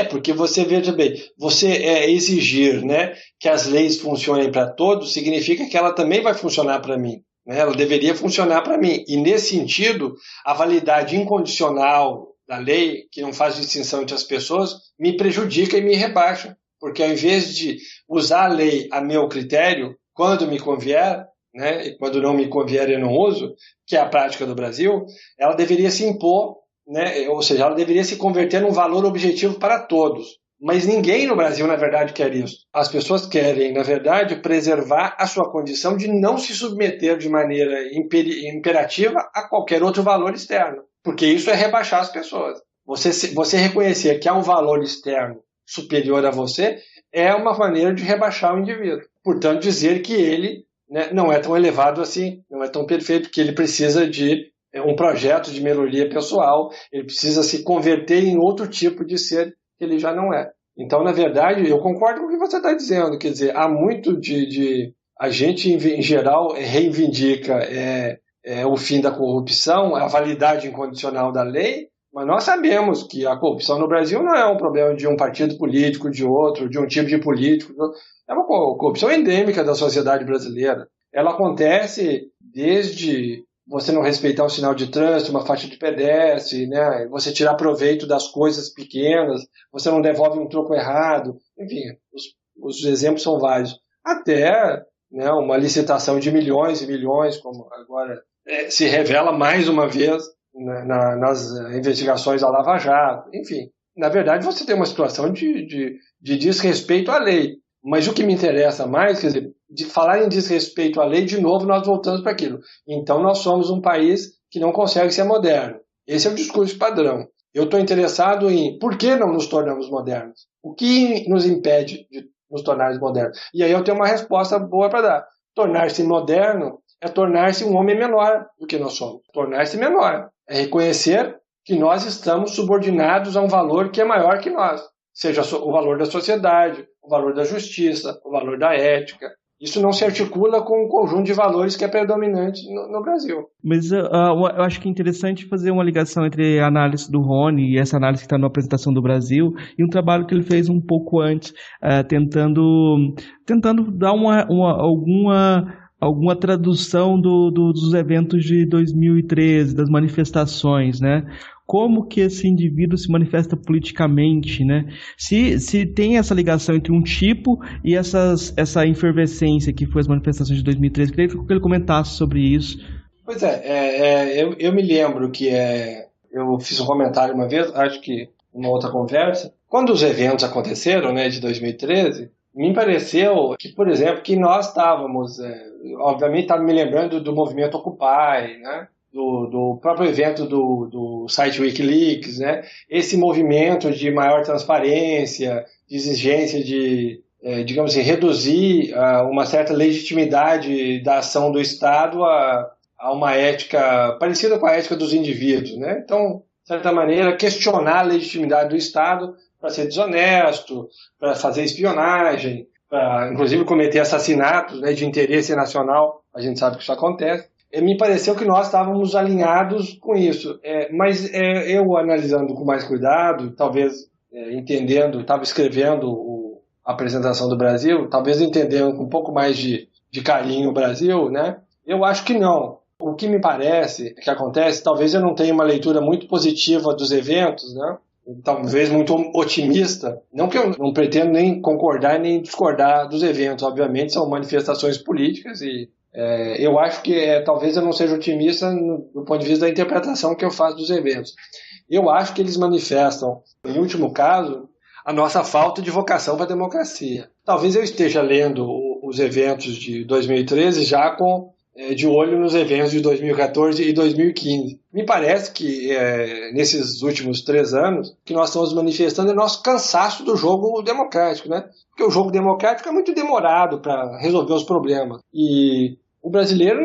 Porque você veja bem, você exigir, né, que as leis funcionem para todos significa que ela também vai funcionar para mim. Né? Ela deveria funcionar para mim. E nesse sentido, a validade incondicional da lei, que não faz distinção entre as pessoas, me prejudica e me rebaixa. Porque ao invés de usar a lei a meu critério, quando me convier, né, e quando não me convier eu não uso, que é a prática do Brasil, ela deveria se impor, né, ou seja, ela deveria se converter num valor objetivo para todos. Mas ninguém no Brasil, na verdade, quer isso. As pessoas querem, na verdade, preservar a sua condição de não se submeter de maneira imperativa a qualquer outro valor externo. Porque isso é rebaixar as pessoas. Você reconhecer que há um valor externo superior a você, é uma maneira de rebaixar o indivíduo. Portanto, dizer que ele, né, não é tão elevado assim, não é tão perfeito, que ele precisa de um projeto de melhoria pessoal, ele precisa se converter em outro tipo de ser que ele já não é. Então, na verdade, eu concordo com o que você está dizendo, quer dizer, há muito a gente, em geral, reivindica o fim da corrupção, a validade incondicional da lei, mas nós sabemos que a corrupção no Brasil não é um problema de um partido político, de outro, de um tipo de político. É uma corrupção endêmica da sociedade brasileira. Ela acontece desde você não respeitar um sinal de trânsito, uma faixa de pedestre, né? Você tirar proveito das coisas pequenas, você não devolve um troco errado. Enfim, os exemplos são vários. Até, né, uma licitação de milhões e milhões, como agora se revela mais uma vez nas investigações da Lava Jato. Enfim, na verdade você tem uma situação de desrespeito à lei. Mas o que me interessa mais, quer dizer, de falar em desrespeito à lei, de novo nós voltamos para aquilo. Então nós somos um país que não consegue ser moderno. Esse é o discurso padrão. Eu estou interessado em por que não nos tornamos modernos? O que nos impede de nos tornarmos modernos? E aí eu tenho uma resposta boa para dar. Tornar-se moderno é tornar-se um homem menor do que nós somos. Tornar-se menor é reconhecer que nós estamos subordinados a um valor que é maior que nós. Seja o valor da sociedade, o valor da justiça, o valor da ética. Isso não se articula com um conjunto de valores que é predominante no Brasil. Mas eu acho que é interessante fazer uma ligação entre a análise do Rony e essa análise que está na apresentação do Brasil e um trabalho que ele fez um pouco antes, tentando dar alguma tradução dos eventos de 2013, das manifestações, né? Como que esse indivíduo se manifesta politicamente, né? Se tem essa ligação entre um tipo e essa efervescência que foi as manifestações de 2013, queria que ele comentasse sobre isso. Pois eu me lembro que eu fiz um comentário uma vez, acho que numa outra conversa, quando os eventos aconteceram, né, de 2013, me pareceu que, por exemplo, que nós estávamos, obviamente estava me lembrando do movimento Occupy, né? Do próprio evento do site Wikileaks, né? Esse movimento de maior transparência, de exigência de, digamos assim, reduzir uma certa legitimidade da ação do Estado a uma ética parecida com a ética dos indivíduos, né? Então, de certa maneira, questionar a legitimidade do Estado para ser desonesto, para fazer espionagem, para, inclusive, cometer assassinatos, né, de interesse nacional. A gente sabe que isso acontece. Me pareceu que nós estávamos alinhados com isso. Mas eu, analisando com mais cuidado, talvez entendendo, estava escrevendo a apresentação do Brasil, talvez entendendo com um pouco mais de carinho o Brasil, né? Eu acho que não. O que me parece que acontece, talvez eu não tenha uma leitura muito positiva dos eventos, né? Talvez muito otimista. Não que eu não pretendo nem concordar nem discordar dos eventos, obviamente são manifestações políticas e eu acho que talvez eu não seja otimista do ponto de vista da interpretação que eu faço dos eventos. Eu acho que eles manifestam, em último caso, a nossa falta de vocação para a democracia. Talvez eu esteja lendo os eventos de 2013 já de olho nos eventos de 2014 e 2015. Me parece que nesses últimos 3 anos que nós estamos manifestando é nosso cansaço do jogo democrático, né? Porque o jogo democrático é muito demorado para resolver os problemas. E o brasileiro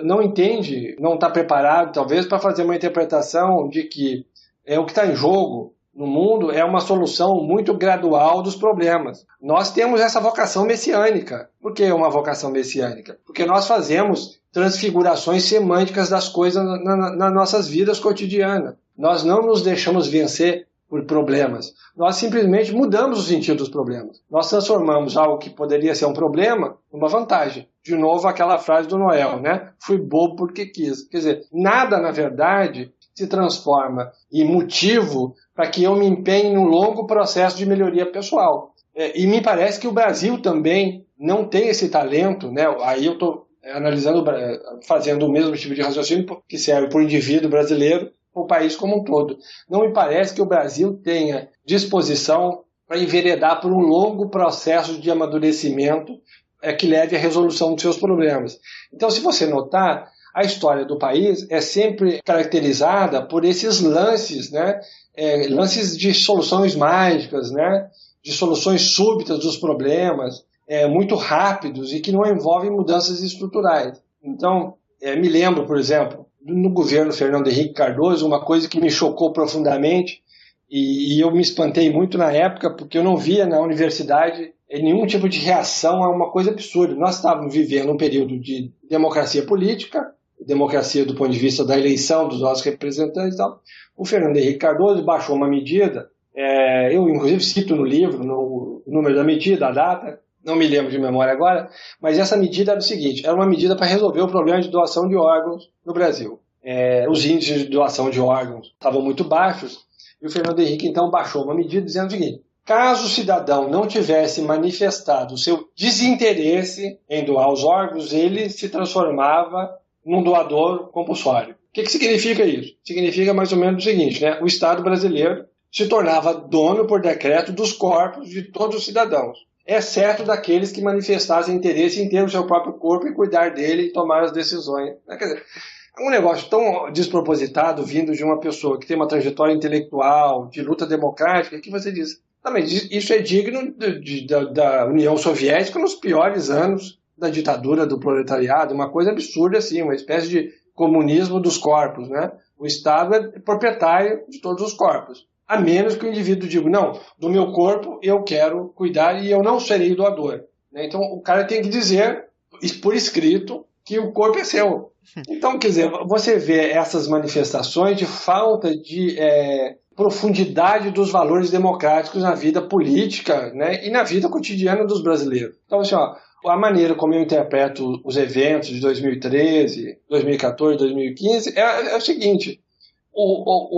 não entende, não está preparado, talvez, para fazer uma interpretação de que o que está em jogo no mundo é uma solução muito gradual dos problemas. Nós temos essa vocação messiânica. Por que uma vocação messiânica? Porque nós fazemos transfigurações semânticas das coisas nas nossas vidas cotidianas. Nós não nos deixamos vencer por problemas. Nós simplesmente mudamos o sentido dos problemas. Nós transformamos algo que poderia ser um problema numa vantagem. De novo, aquela frase do Noel, né? Fui bobo porque quis. Quer dizer, nada, na verdade, se transforma em motivo para que eu me empenhe no longo processo de melhoria pessoal. E me parece que o Brasil também não tem esse talento, né? Aí eu estou analisando, fazendo o mesmo tipo de raciocínio que serve para o indivíduo brasileiro, para o país como um todo. Não me parece que o Brasil tenha disposição para enveredar por um longo processo de amadurecimento que leve à resolução dos seus problemas. Então, se você notar, a história do país é sempre caracterizada por esses lances, né? Lances de soluções mágicas, né? De soluções súbitas dos problemas, muito rápidos e que não envolvem mudanças estruturais. Então, me lembro, por exemplo, no governo Fernando Henrique Cardoso, uma coisa que me chocou profundamente e eu me espantei muito na época porque eu não via na universidade nenhum tipo de reação a uma coisa absurda. Nós estávamos vivendo um período de democracia política, democracia do ponto de vista da eleição dos nossos representantes e tal. O Fernando Henrique Cardoso baixou uma medida, eu inclusive cito no livro o número da medida, a data, não me lembro de memória agora, mas essa medida era o seguinte, era uma medida para resolver o problema de doação de órgãos no Brasil. Os índices de doação de órgãos estavam muito baixos, e o Fernando Henrique então baixou uma medida dizendo o seguinte: caso o cidadão não tivesse manifestado o seu desinteresse em doar os órgãos, ele se transformava num doador compulsório. O que significa isso? Significa mais ou menos o seguinte, né? O Estado brasileiro se tornava dono por decreto dos corpos de todos os cidadãos, exceto daqueles que manifestassem interesse em ter o seu próprio corpo e cuidar dele e tomar as decisões. Quer dizer, é um negócio tão despropositado vindo de uma pessoa que tem uma trajetória intelectual, de luta democrática, que você diz, mas isso é digno da União Soviética nos piores anos da ditadura do proletariado, uma coisa absurda assim, uma espécie de comunismo dos corpos, né? O Estado é proprietário de todos os corpos, a menos que o indivíduo diga, não, do meu corpo eu quero cuidar e eu não serei doador. Então o cara tem que dizer, por escrito, que o corpo é seu. Então, quer dizer, você vê essas manifestações de falta de profundidade dos valores democráticos na vida política, né, e na vida cotidiana dos brasileiros. Então, assim, a maneira como eu interpreto os eventos de 2013, 2014, 2015 é o seguinte: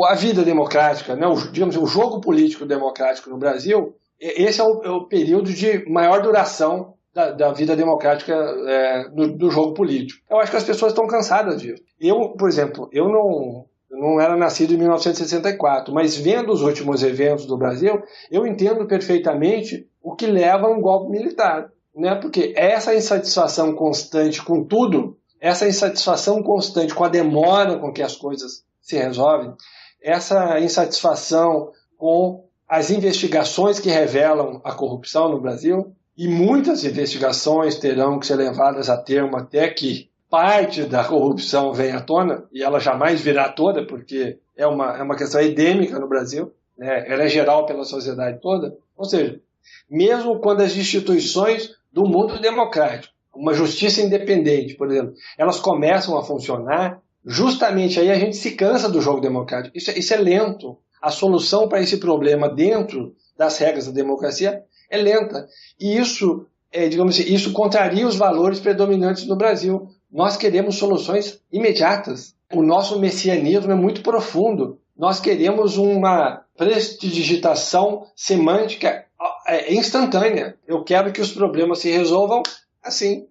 a vida democrática, né, digamos, o jogo político democrático no Brasil, esse é o período de maior duração da vida democrática do jogo político. Eu acho que as pessoas estão cansadas disso. Eu, por exemplo, eu não era nascido em 1964, mas vendo os últimos eventos do Brasil, eu entendo perfeitamente o que leva a um golpe militar, né? Porque essa insatisfação constante com tudo, essa insatisfação constante com a demora com que as coisas se resolvem, essa insatisfação com as investigações que revelam a corrupção no Brasil, e muitas investigações terão que ser levadas a termo até que parte da corrupção venha à tona, e ela jamais virá toda, porque é uma questão endêmica no Brasil, né? Ela é geral pela sociedade toda. Ou seja, mesmo quando as instituições do mundo democrático, uma justiça independente, por exemplo, elas começam a funcionar, justamente aí a gente se cansa do jogo democrático. Isso é lento. A solução para esse problema dentro das regras da democracia é lenta. E isso, digamos assim, isso contraria os valores predominantes no Brasil. Nós queremos soluções imediatas. O nosso messianismo é muito profundo. Nós queremos uma prestidigitação semântica instantânea. Eu quero que os problemas se resolvam assim,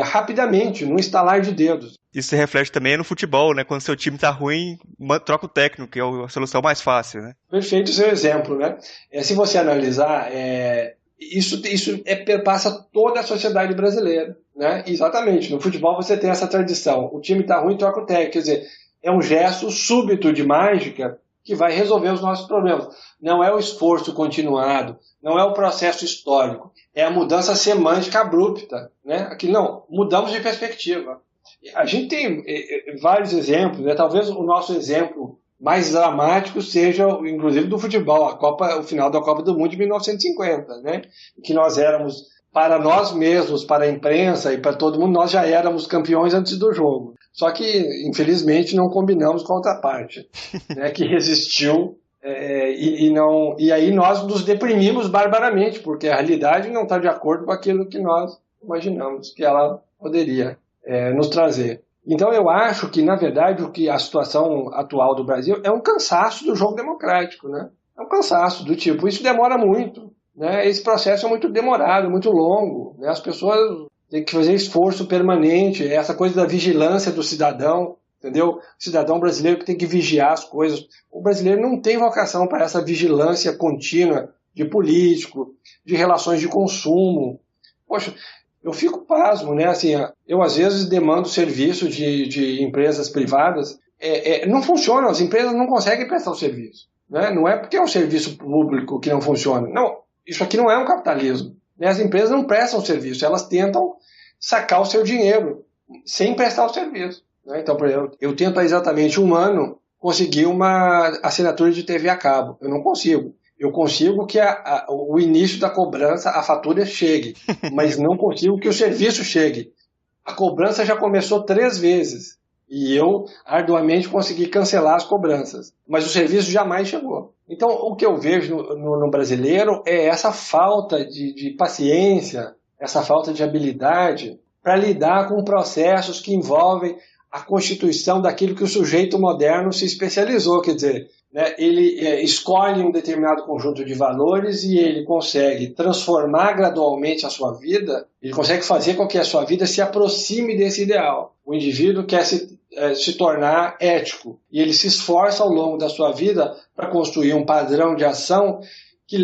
rapidamente, num estalar de dedos. Isso se reflete também no futebol, né? Quando seu time tá ruim, troca o técnico, que é a solução mais fácil, né? Perfeito o seu exemplo, né? Se você analisar, isso perpassa toda a sociedade brasileira, né? Exatamente. No futebol você tem essa tradição. O time tá ruim, troca o técnico. Quer dizer, é um gesto súbito de mágica que vai resolver os nossos problemas. Não é o esforço continuado, não é o processo histórico, é a mudança semântica abrupta, né? Aqui não, mudamos de perspectiva. A gente tem vários exemplos, né? Talvez o nosso exemplo mais dramático seja, inclusive, do futebol, o final da Copa do Mundo de 1950, né? Que nós éramos, para nós mesmos, para a imprensa e para todo mundo, nós já éramos campeões antes do jogo. Só que, infelizmente, não combinamos com a outra parte, né? Que resistiu e aí nós nos deprimimos barbaramente, porque a realidade não está de acordo com aquilo que nós imaginamos que ela poderia nos trazer. Então eu acho que, na verdade, a situação atual do Brasil é um cansaço do jogo democrático, né? É um cansaço do tipo, isso demora muito, né? Esse processo é muito demorado, muito longo, né? As pessoas têm que fazer esforço permanente, essa coisa da vigilância do cidadão, entendeu? O cidadão brasileiro que tem que vigiar as coisas. O brasileiro não tem vocação para essa vigilância contínua de político, de relações de consumo. Poxa, Eu fico pasmo, né? Assim, eu às vezes demando serviço de empresas privadas, não funciona, as empresas não conseguem prestar o serviço, né? Não é porque é um serviço público que não funciona. Não, isso aqui não é um capitalismo, né? As empresas não prestam serviço, elas tentam sacar o seu dinheiro sem prestar o serviço, né? Então, por exemplo, eu tento há exatamente um ano conseguir uma assinatura de TV a cabo. Eu não consigo. Eu consigo que o início da cobrança, a fatura chegue, mas não consigo que o serviço chegue. A cobrança já começou 3 vezes e eu arduamente consegui cancelar as cobranças, mas o serviço jamais chegou. Então, o que eu vejo no brasileiro é essa falta de paciência, essa falta de habilidade para lidar com processos que envolvem a constituição daquilo que o sujeito moderno se especializou, quer dizer, né, ele escolhe um determinado conjunto de valores e ele consegue transformar gradualmente a sua vida, ele consegue fazer com que a sua vida se aproxime desse ideal. O indivíduo quer se tornar ético e ele se esforça ao longo da sua vida para construir um padrão de ação que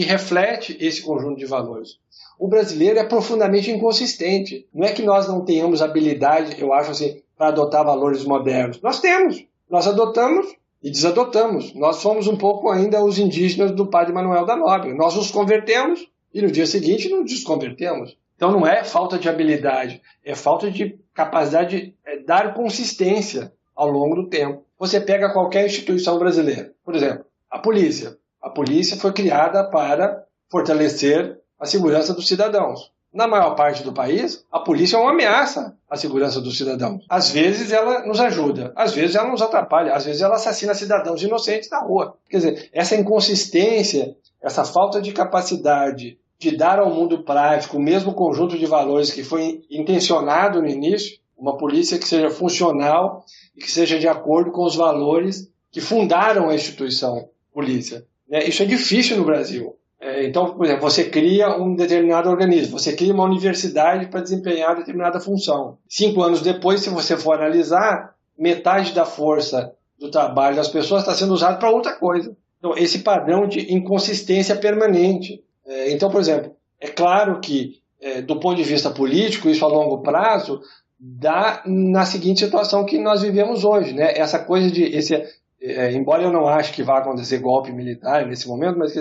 reflete esse conjunto de valores. O brasileiro é profundamente inconsistente. Não é que nós não tenhamos habilidade, eu acho assim, para adotar valores modernos. Nós temos. Nós adotamos e desadotamos. Nós somos um pouco ainda os indígenas do padre Manuel da Nóbrega. Nós nos convertemos e no dia seguinte nos desconvertemos. Então não é falta de habilidade, é falta de capacidade de dar consistência ao longo do tempo. Você pega qualquer instituição brasileira, por exemplo, a polícia. A polícia foi criada para fortalecer a segurança dos cidadãos. Na maior parte do país, a polícia é uma ameaça à segurança dos cidadãos. Às vezes ela nos ajuda, às vezes ela nos atrapalha, às vezes ela assassina cidadãos inocentes na rua. Quer dizer, essa inconsistência, essa falta de capacidade de dar ao mundo prático o mesmo conjunto de valores que foi intencionado no início, uma polícia que seja funcional e que seja de acordo com os valores que fundaram a instituição polícia. Isso é difícil no Brasil. Então, por exemplo, você cria um determinado organismo, você cria uma universidade para desempenhar determinada função. 5 anos depois, se você for analisar, metade da força do trabalho das pessoas está sendo usada para outra coisa. Então, esse padrão de inconsistência permanente. Então, por exemplo, é claro que, do ponto de vista político, isso a longo prazo, dá na seguinte situação que nós vivemos hoje, né? Essa coisa embora eu não ache que vá acontecer golpe militar nesse momento, mas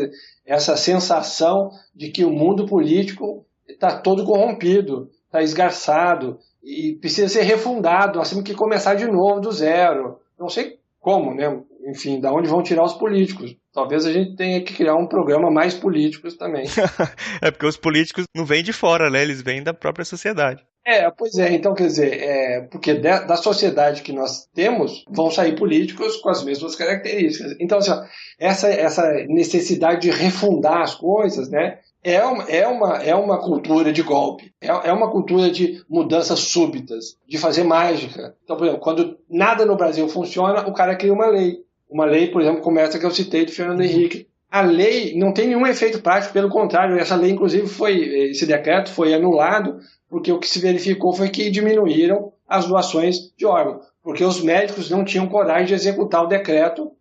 essa sensação de que o mundo político está todo corrompido, está esgarçado e precisa ser refundado, nós temos que começar de novo do zero. Não sei como, né? Enfim, da onde vão tirar os políticos? Talvez a gente tenha que criar um programa mais políticos também. É porque os políticos não vêm de fora, né? Eles vêm da própria sociedade. Pois é, então quer dizer, porque da sociedade que nós temos, vão sair políticos com as mesmas características. Então, assim, essa necessidade de refundar as coisas, né, é uma cultura de golpe, é uma cultura de mudanças súbitas, de fazer mágica. Então, por exemplo, quando nada no Brasil funciona, o cara cria uma lei. Uma lei, por exemplo, como essa que eu citei do Fernando Henrique. A lei não tem nenhum efeito prático, pelo contrário, essa lei, inclusive, esse decreto foi anulado, porque o que se verificou foi que diminuíram as doações de órgãos, porque os médicos não tinham coragem de executar o decreto,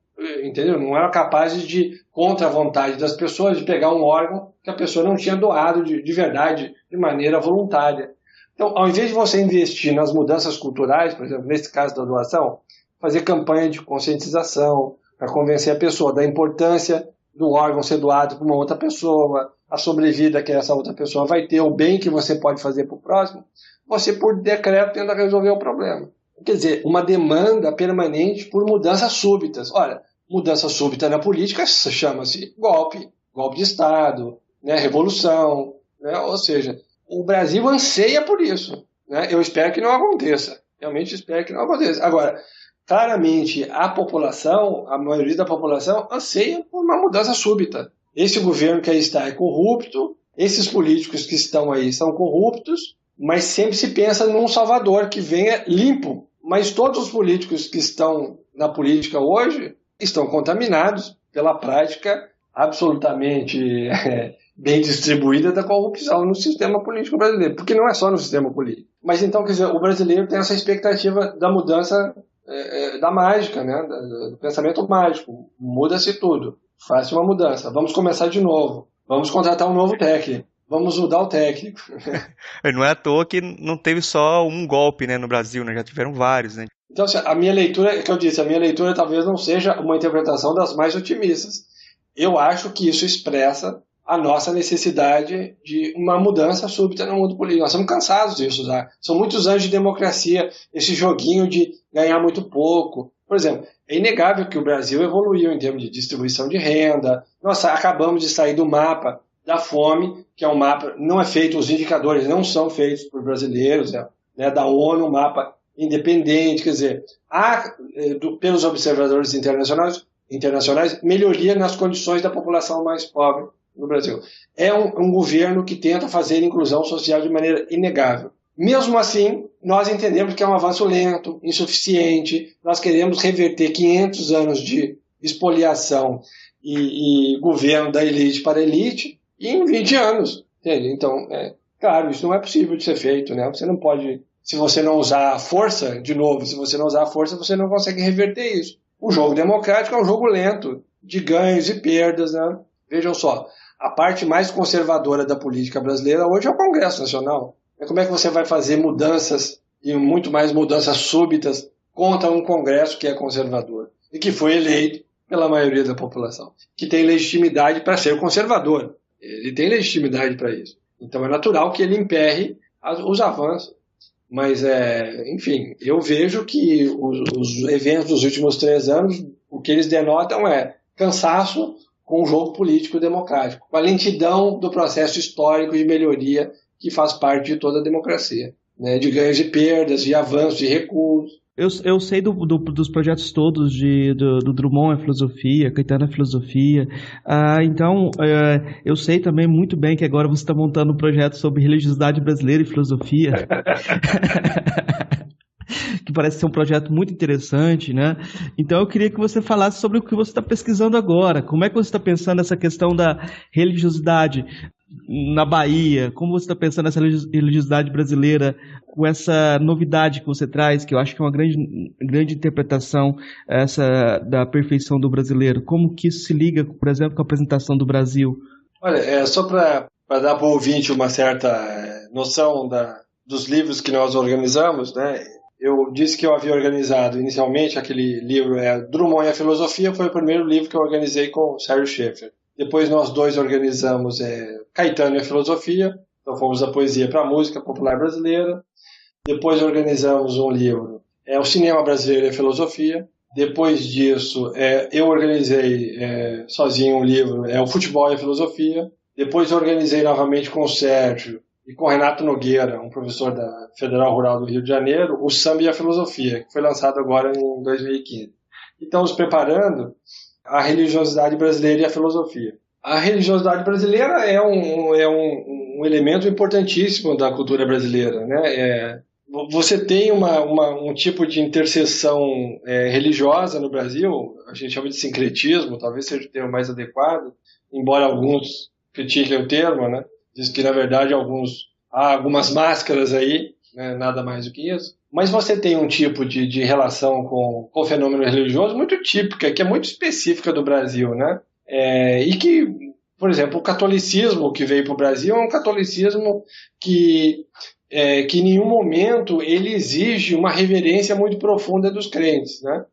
entendeu? Não eram capazes de, contra a vontade das pessoas, de pegar um órgão que a pessoa não tinha doado de verdade, de maneira voluntária. Então, ao invés de você investir nas mudanças culturais, por exemplo, nesse caso da doação, fazer campanha de conscientização para convencer a pessoa da importância do órgão ser doado para uma outra pessoa, a sobrevida que essa outra pessoa vai ter, o bem que você pode fazer para o próximo, você, por decreto, tenta resolver o problema. Quer dizer, uma demanda permanente por mudanças súbitas. Olha, mudança súbita na política chama-se golpe de Estado, né, revolução, né, ou seja, o Brasil anseia por isso. Né? Eu espero que não aconteça. Realmente espero que não aconteça. Agora, claramente, a maioria da população anseia por uma mudança súbita. Esse governo que aí está é corrupto, esses políticos que estão aí são corruptos, mas sempre se pensa num salvador que venha limpo. Mas todos os políticos que estão na política hoje estão contaminados pela prática absolutamente bem distribuída da corrupção no sistema político brasileiro, porque não é só no sistema político. Mas então, quer dizer, o brasileiro tem essa expectativa da mudança da mágica, né? Do pensamento mágico. Muda-se tudo. Faça uma mudança. Vamos começar de novo. Vamos contratar um novo técnico. vamos mudar o técnico. Não é à toa que não teve só um golpe, né, no Brasil, né? Já tiveram vários, né? Então, a minha leitura, que eu disse, a minha leitura talvez não seja uma interpretação das mais otimistas. Eu acho que isso expressa a nossa necessidade de uma mudança súbita no mundo político. Nós estamos cansados disso já. São muitos anos de democracia, esse joguinho de ganhar muito pouco. Por exemplo, é inegável que o Brasil evoluiu em termos de distribuição de renda. Nós acabamos de sair do mapa da fome, que é um mapa, não é feito, os indicadores não são feitos por brasileiros, né, da ONU, um mapa independente, quer dizer, há, pelos observadores internacionais, melhoria nas condições da população mais pobre no Brasil. É um governo que tenta fazer inclusão social de maneira inegável. Mesmo assim, nós entendemos que é um avanço lento, insuficiente, nós queremos reverter 500 anos de expoliação e governo da elite para a elite em 20 anos. Entende? Então, claro, isso não é possível de ser feito, né? Você não pode, se você não usar a força, de novo, se você não usar a força, você não consegue reverter isso. O jogo democrático é um jogo lento, de ganhos e perdas, né? Vejam só, a parte mais conservadora da política brasileira hoje é o Congresso Nacional. Como é que você vai fazer mudanças, e muito mais mudanças súbitas, contra um Congresso que é conservador e que foi eleito pela maioria da população, que tem legitimidade para ser conservador. Ele tem legitimidade para isso. Então é natural que ele emperre os avanços. Mas, enfim, eu vejo que os eventos dos últimos 3 anos, o que eles denotam é cansaço com o jogo político democrático, com a lentidão do processo histórico de melhoria que faz parte de toda a democracia, né? De ganhos e perdas, de avanços, de recuos. Eu sei dos projetos todos do Drummond é filosofia, Caetano é filosofia. Então, eu sei também muito bem que agora você está montando um projeto sobre religiosidade brasileira e filosofia. Que parece ser um projeto muito interessante, né? Então eu queria que você falasse sobre o que você está pesquisando agora. Como é que você está pensando essa questão da religiosidade na Bahia? Como você está pensando essa religiosidade brasileira com essa novidade que você traz, que eu acho que é uma grande interpretação essa da perfeição do brasileiro? Como que isso se liga, por exemplo, com a apresentação do Brasil? Olha, só para dar para o ouvinte uma certa noção dos livros que nós organizamos, né? Eu disse que eu havia organizado inicialmente aquele livro, Drummond e a Filosofia, foi o primeiro livro que eu organizei com o Sérgio Schaeffer. Depois nós dois organizamos Caetano e a Filosofia, então fomos da poesia para a música popular brasileira. Depois organizamos um livro, O Cinema Brasileiro e a Filosofia. Depois disso, eu organizei sozinho um livro, O Futebol e a Filosofia. Depois organizei novamente com o Sérgio e com Renato Nogueira, um professor da Federal Rural do Rio de Janeiro, o Samba e a Filosofia, que foi lançado agora em 2015. E estamos preparando a religiosidade brasileira e a filosofia. A religiosidade brasileira é um elemento importantíssimo da cultura brasileira, né? Você tem um tipo de interseção religiosa no Brasil, a gente chama de sincretismo, talvez seja o termo mais adequado, embora alguns critiquem o termo, né? Diz que, na verdade, há algumas máscaras aí, né? Nada mais do que isso. Mas você tem um tipo de relação com o fenômeno religioso muito típica, que é muito específica do Brasil, né? E que, por exemplo, o catolicismo que veio para o Brasil é um catolicismo que em nenhum momento ele exige uma reverência muito profunda dos crentes, né?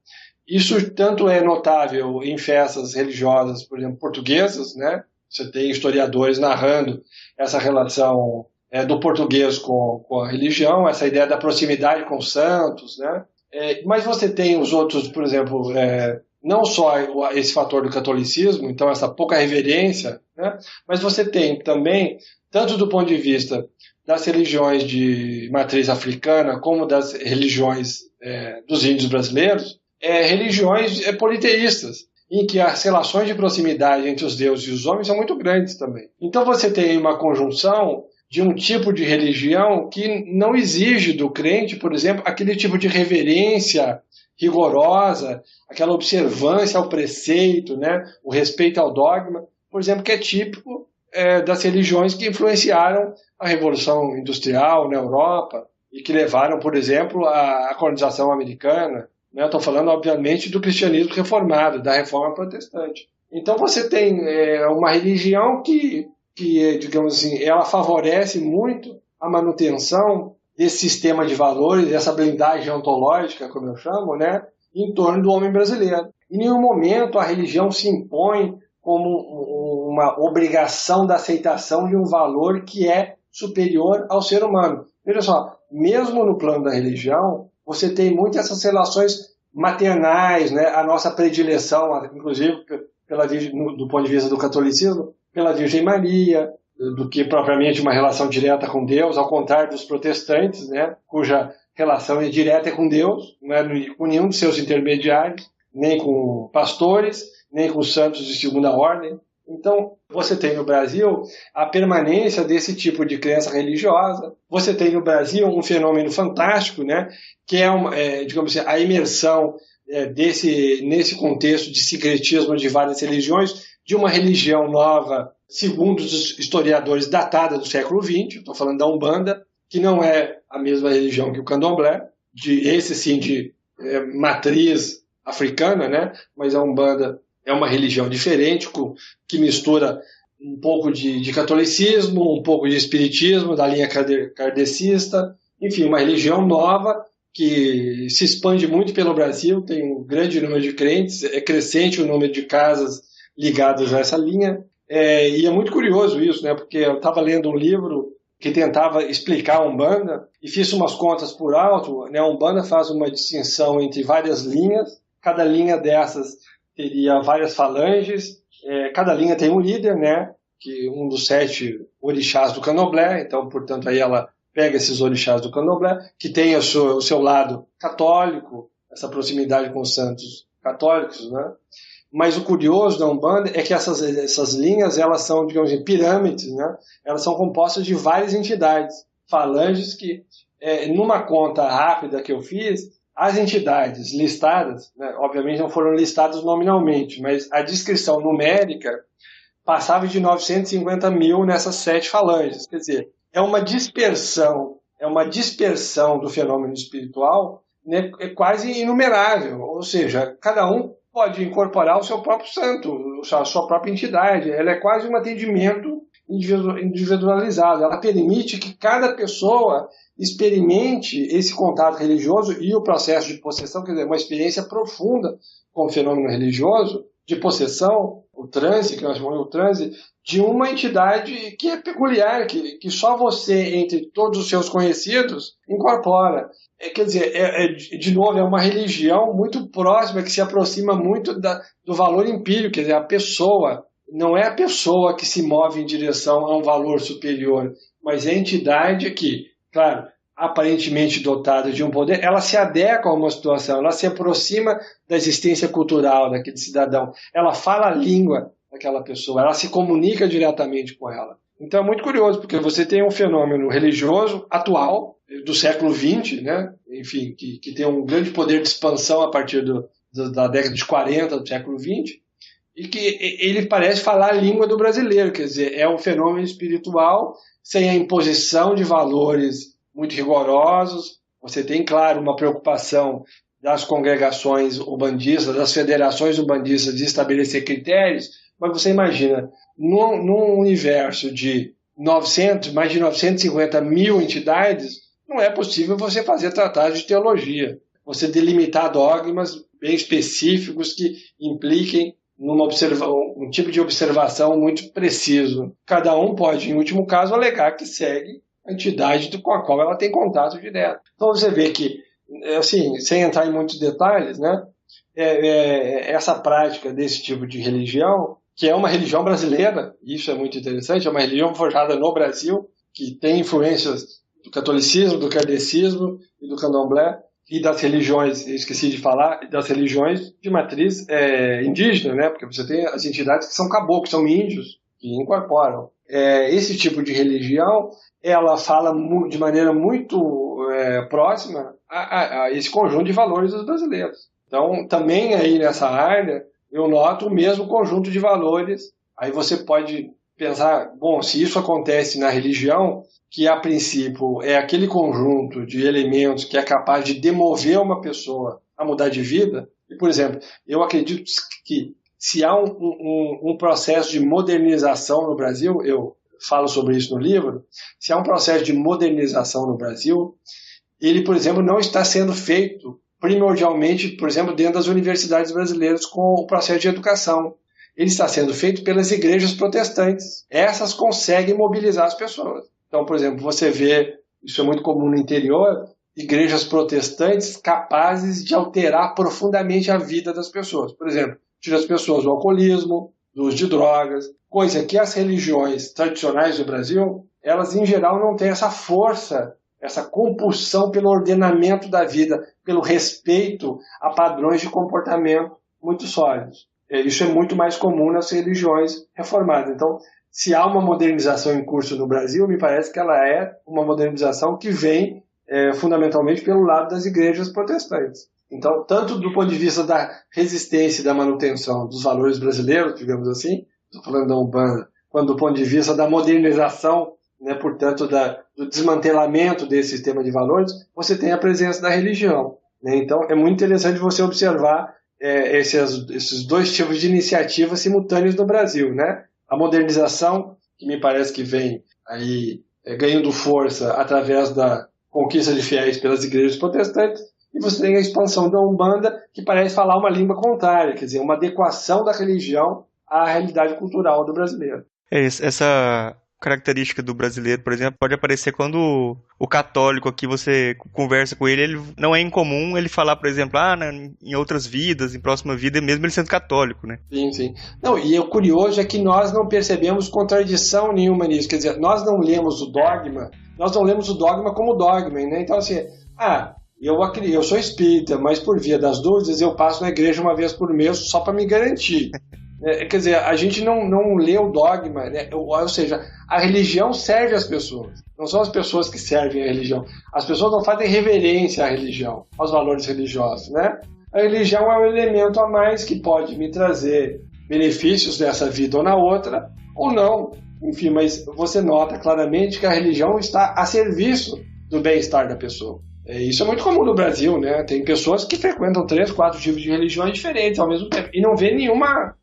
Isso tanto é notável em festas religiosas, por exemplo, portuguesas, né? Você tem historiadores narrando essa relação do português com a religião, essa ideia da proximidade com os santos, né? Mas você tem os outros, por exemplo, não só esse fator do catolicismo, então essa pouca reverência, né? Mas você tem também, tanto do ponto de vista das religiões de matriz africana, como das religiões dos índios brasileiros, religiões politeístas, em que as relações de proximidade entre os deuses e os homens são muito grandes também. Então você tem uma conjunção de um tipo de religião que não exige do crente, por exemplo, aquele tipo de reverência rigorosa, aquela observância ao preceito, né? O respeito ao dogma, por exemplo, que é típico das religiões que influenciaram a Revolução Industrial na Europa e que levaram, por exemplo, à colonização americana. Estou falando, obviamente, do cristianismo reformado, da reforma protestante. Então você tem uma religião que que, digamos assim, ela favorece muito a manutenção desse sistema de valores, dessa blindagem ontológica, como eu chamo, né, em torno do homem brasileiro. Em nenhum momento a religião se impõe como uma obrigação da aceitação de um valor que é superior ao ser humano. Veja só, mesmo no plano da religião, você tem muitas essas relações maternais, né, a nossa predileção, inclusive do ponto de vista do catolicismo, pela Virgem Maria, do que propriamente uma relação direta com Deus, ao contrário dos protestantes, né, cuja relação é direta com Deus, não é com nenhum de seus intermediários, nem com pastores, nem com santos de segunda ordem. Então, você tem no Brasil a permanência desse tipo de crença religiosa. Você tem no Brasil um fenômeno fantástico, né, que é, digamos assim, a imersão nesse contexto de sincretismo de várias religiões, de uma religião nova, segundo os historiadores, datada do século XX, estou falando da Umbanda, que não é a mesma religião que o Candomblé, esse sim de matriz africana, né, mas a Umbanda é uma religião diferente, que mistura um pouco de catolicismo, um pouco de espiritismo, da linha kardecista, enfim, uma religião nova que se expande muito pelo Brasil, tem um grande número de crentes, é crescente o número de casas ligadas a essa linha, e é muito curioso isso, né, porque eu estava lendo um livro que tentava explicar a Umbanda e fiz umas contas por alto, né, a Umbanda faz uma distinção entre várias linhas, cada linha dessas teria várias falanges, cada linha tem um líder, né, que um dos 7 orixás do Candomblé, então, portanto, aí ela pega esses orixás do Candomblé, que tem o seu lado católico, essa proximidade com os santos católicos, né? Mas o curioso da Umbanda é que essas linhas, elas são, digamos assim, pirâmides, né? Elas são compostas de várias entidades, falanges que, numa conta rápida que eu fiz, as entidades listadas, né, obviamente não foram listadas nominalmente, mas a descrição numérica passava de 950 mil nessas 7 falanges. Quer dizer, é uma dispersão do fenômeno espiritual, né, quase inumerável. Ou seja, cada um pode incorporar o seu próprio santo, a sua própria entidade. Ela é quase um atendimento individualizado. Ela permite que cada pessoa experimente esse contato religioso e o processo de possessão, quer dizer, uma experiência profunda com o fenômeno religioso, de possessão, o transe, que nós chamamos de transe, de uma entidade que é peculiar, que só você, entre todos os seus conhecidos, incorpora. Quer dizer, de novo, é uma religião muito próxima, que se aproxima muito do valor empírico, quer dizer, a pessoa, não é a pessoa que se move em direção a um valor superior, mas é a entidade que, claro, aparentemente dotada de um poder, ela se adequa a uma situação, ela se aproxima da existência cultural daquele cidadão, ela fala a língua daquela pessoa, ela se comunica diretamente com ela. Então é muito curioso, porque você tem um fenômeno religioso atual, do século XX, né? Enfim, que tem um grande poder de expansão a partir da década de 40 do século XX, e que ele parece falar a língua do brasileiro, quer dizer, é um fenômeno espiritual sem a imposição de valores muito rigorosos. Você tem, claro, uma preocupação das congregações umbandistas, das federações umbandistas de estabelecer critérios, mas você imagina, num universo de mais de 950 mil entidades, não é possível você fazer tratados de teologia, você delimitar dogmas bem específicos que impliquem um tipo de observação muito preciso. Cada um pode, em último caso, alegar que segue a entidade com a qual ela tem contato direto. Então você vê que, assim, sem entrar em muitos detalhes, né, essa prática desse tipo de religião, que é uma religião brasileira, isso é muito interessante, é uma religião forjada no Brasil, que tem influências do catolicismo, do kardecismo e do candomblé, e das religiões, eu esqueci de falar, das religiões de matriz indígena, né? Porque você tem as entidades que são caboclos, são índios, que incorporam. Esse tipo de religião, ela fala de maneira muito próxima a esse conjunto de valores dos brasileiros. Então, também aí nessa área, eu noto o mesmo conjunto de valores. Aí você pode pensar, bom, se isso acontece na religião, que a princípio é aquele conjunto de elementos que é capaz de demover uma pessoa a mudar de vida, e, por exemplo, eu acredito que se há um processo de modernização no Brasil, eu falo sobre isso no livro, se há um processo de modernização no Brasil, ele, por exemplo, não está sendo feito primordialmente, por exemplo, dentro das universidades brasileiras com o processo de educação. Ele está sendo feito pelas igrejas protestantes. Essas conseguem mobilizar as pessoas. Então, por exemplo, você vê, isso é muito comum no interior, igrejas protestantes capazes de alterar profundamente a vida das pessoas. Por exemplo, tira as pessoas do alcoolismo, do uso de drogas, coisa que as religiões tradicionais do Brasil, elas em geral não têm essa força, essa compulsão pelo ordenamento da vida, pelo respeito a padrões de comportamento muito sólidos. Isso é muito mais comum nas religiões reformadas. Então, se há uma modernização em curso no Brasil, me parece que ela é uma modernização que vem fundamentalmente pelo lado das igrejas protestantes. Então, tanto do ponto de vista da resistência e da manutenção dos valores brasileiros, digamos assim, estou falando da Umbanda, quanto do ponto de vista da modernização, né, portanto, do desmantelamento desse sistema de valores, você tem a presença da religião. Né? Então, é muito interessante você observar esses dois tipos de iniciativas simultâneas no Brasil. Né? A modernização, que me parece que vem aí ganhando força através da conquista de fiéis pelas igrejas protestantes, e você tem a expansão da Umbanda, que parece falar uma língua contrária, quer dizer, uma adequação da religião à realidade cultural do brasileiro. Essa característica do brasileiro, por exemplo, pode aparecer quando o católico aqui, você conversa com ele não é incomum ele falar, por exemplo, em outras vidas, em próxima vida, mesmo ele sendo católico, né? Sim, sim. Não, e o curioso é que nós não percebemos contradição nenhuma nisso, quer dizer, nós não lemos o dogma como dogma, né? Então, assim, eu sou espírita, mas por via das dúvidas eu passo na igreja uma vez por mês só para me garantir. Quer dizer, a gente não lê o dogma, né? Ou seja, a religião serve as pessoas. Não são as pessoas que servem a religião. As pessoas não fazem reverência à religião, aos valores religiosos, né? A religião é um elemento a mais que pode me trazer benefícios nessa vida ou na outra, ou não. Enfim, mas você nota claramente que a religião está a serviço do bem-estar da pessoa. Isso é muito comum no Brasil, né? Tem pessoas que frequentam 3, 4 tipos de religiões diferentes ao mesmo tempo e não vê nenhuma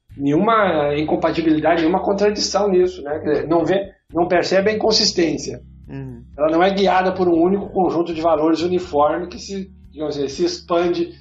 incompatibilidade, nenhuma contradição nisso, né? Não percebe a inconsistência. Ela não é guiada por um único conjunto de valores uniforme que se expande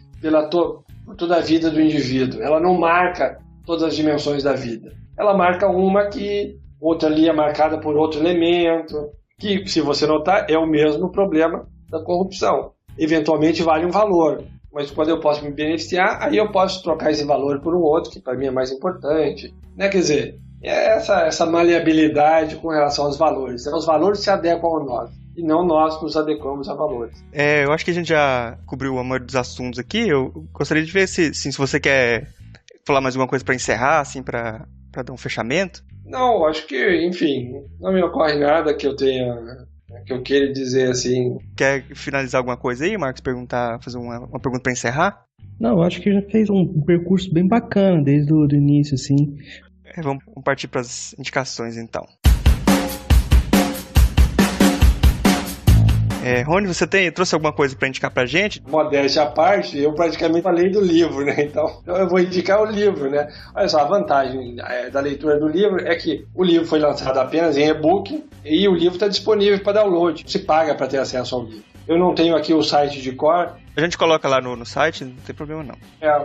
por toda a vida do indivíduo. Ela não marca todas as dimensões da vida. Ela marca uma que outra ali é marcada por outro elemento, que, se você notar, é o mesmo problema da corrupção. Eventualmente vale um valor, mas quando eu posso me beneficiar, aí eu posso trocar esse valor por um outro, que para mim é mais importante. Né? Quer dizer, essa maleabilidade com relação aos valores. Os valores se adequam a nós, e não nós nos adequamos a valores. Eu acho que a gente já cobriu a maioria dos assuntos aqui. Eu gostaria de ver se você quer falar mais alguma coisa para encerrar, assim, para dar um fechamento. Não, acho que, enfim, não me ocorre nada que eu queira dizer assim. Quer finalizar alguma coisa aí, Marcos? Fazer uma pergunta para encerrar? Não, acho que já fez um percurso bem bacana desde o início, assim. Vamos partir para as indicações, então. Rony, você trouxe alguma coisa para indicar pra gente? Modéstia à parte, eu praticamente falei do livro, né? Então eu vou indicar o livro, né? Olha só, a vantagem da leitura do livro é que o livro foi lançado apenas em e-book e o livro está disponível para download. Você paga para ter acesso ao livro. Eu não tenho aqui o site de cor. A gente coloca lá no site, não tem problema não.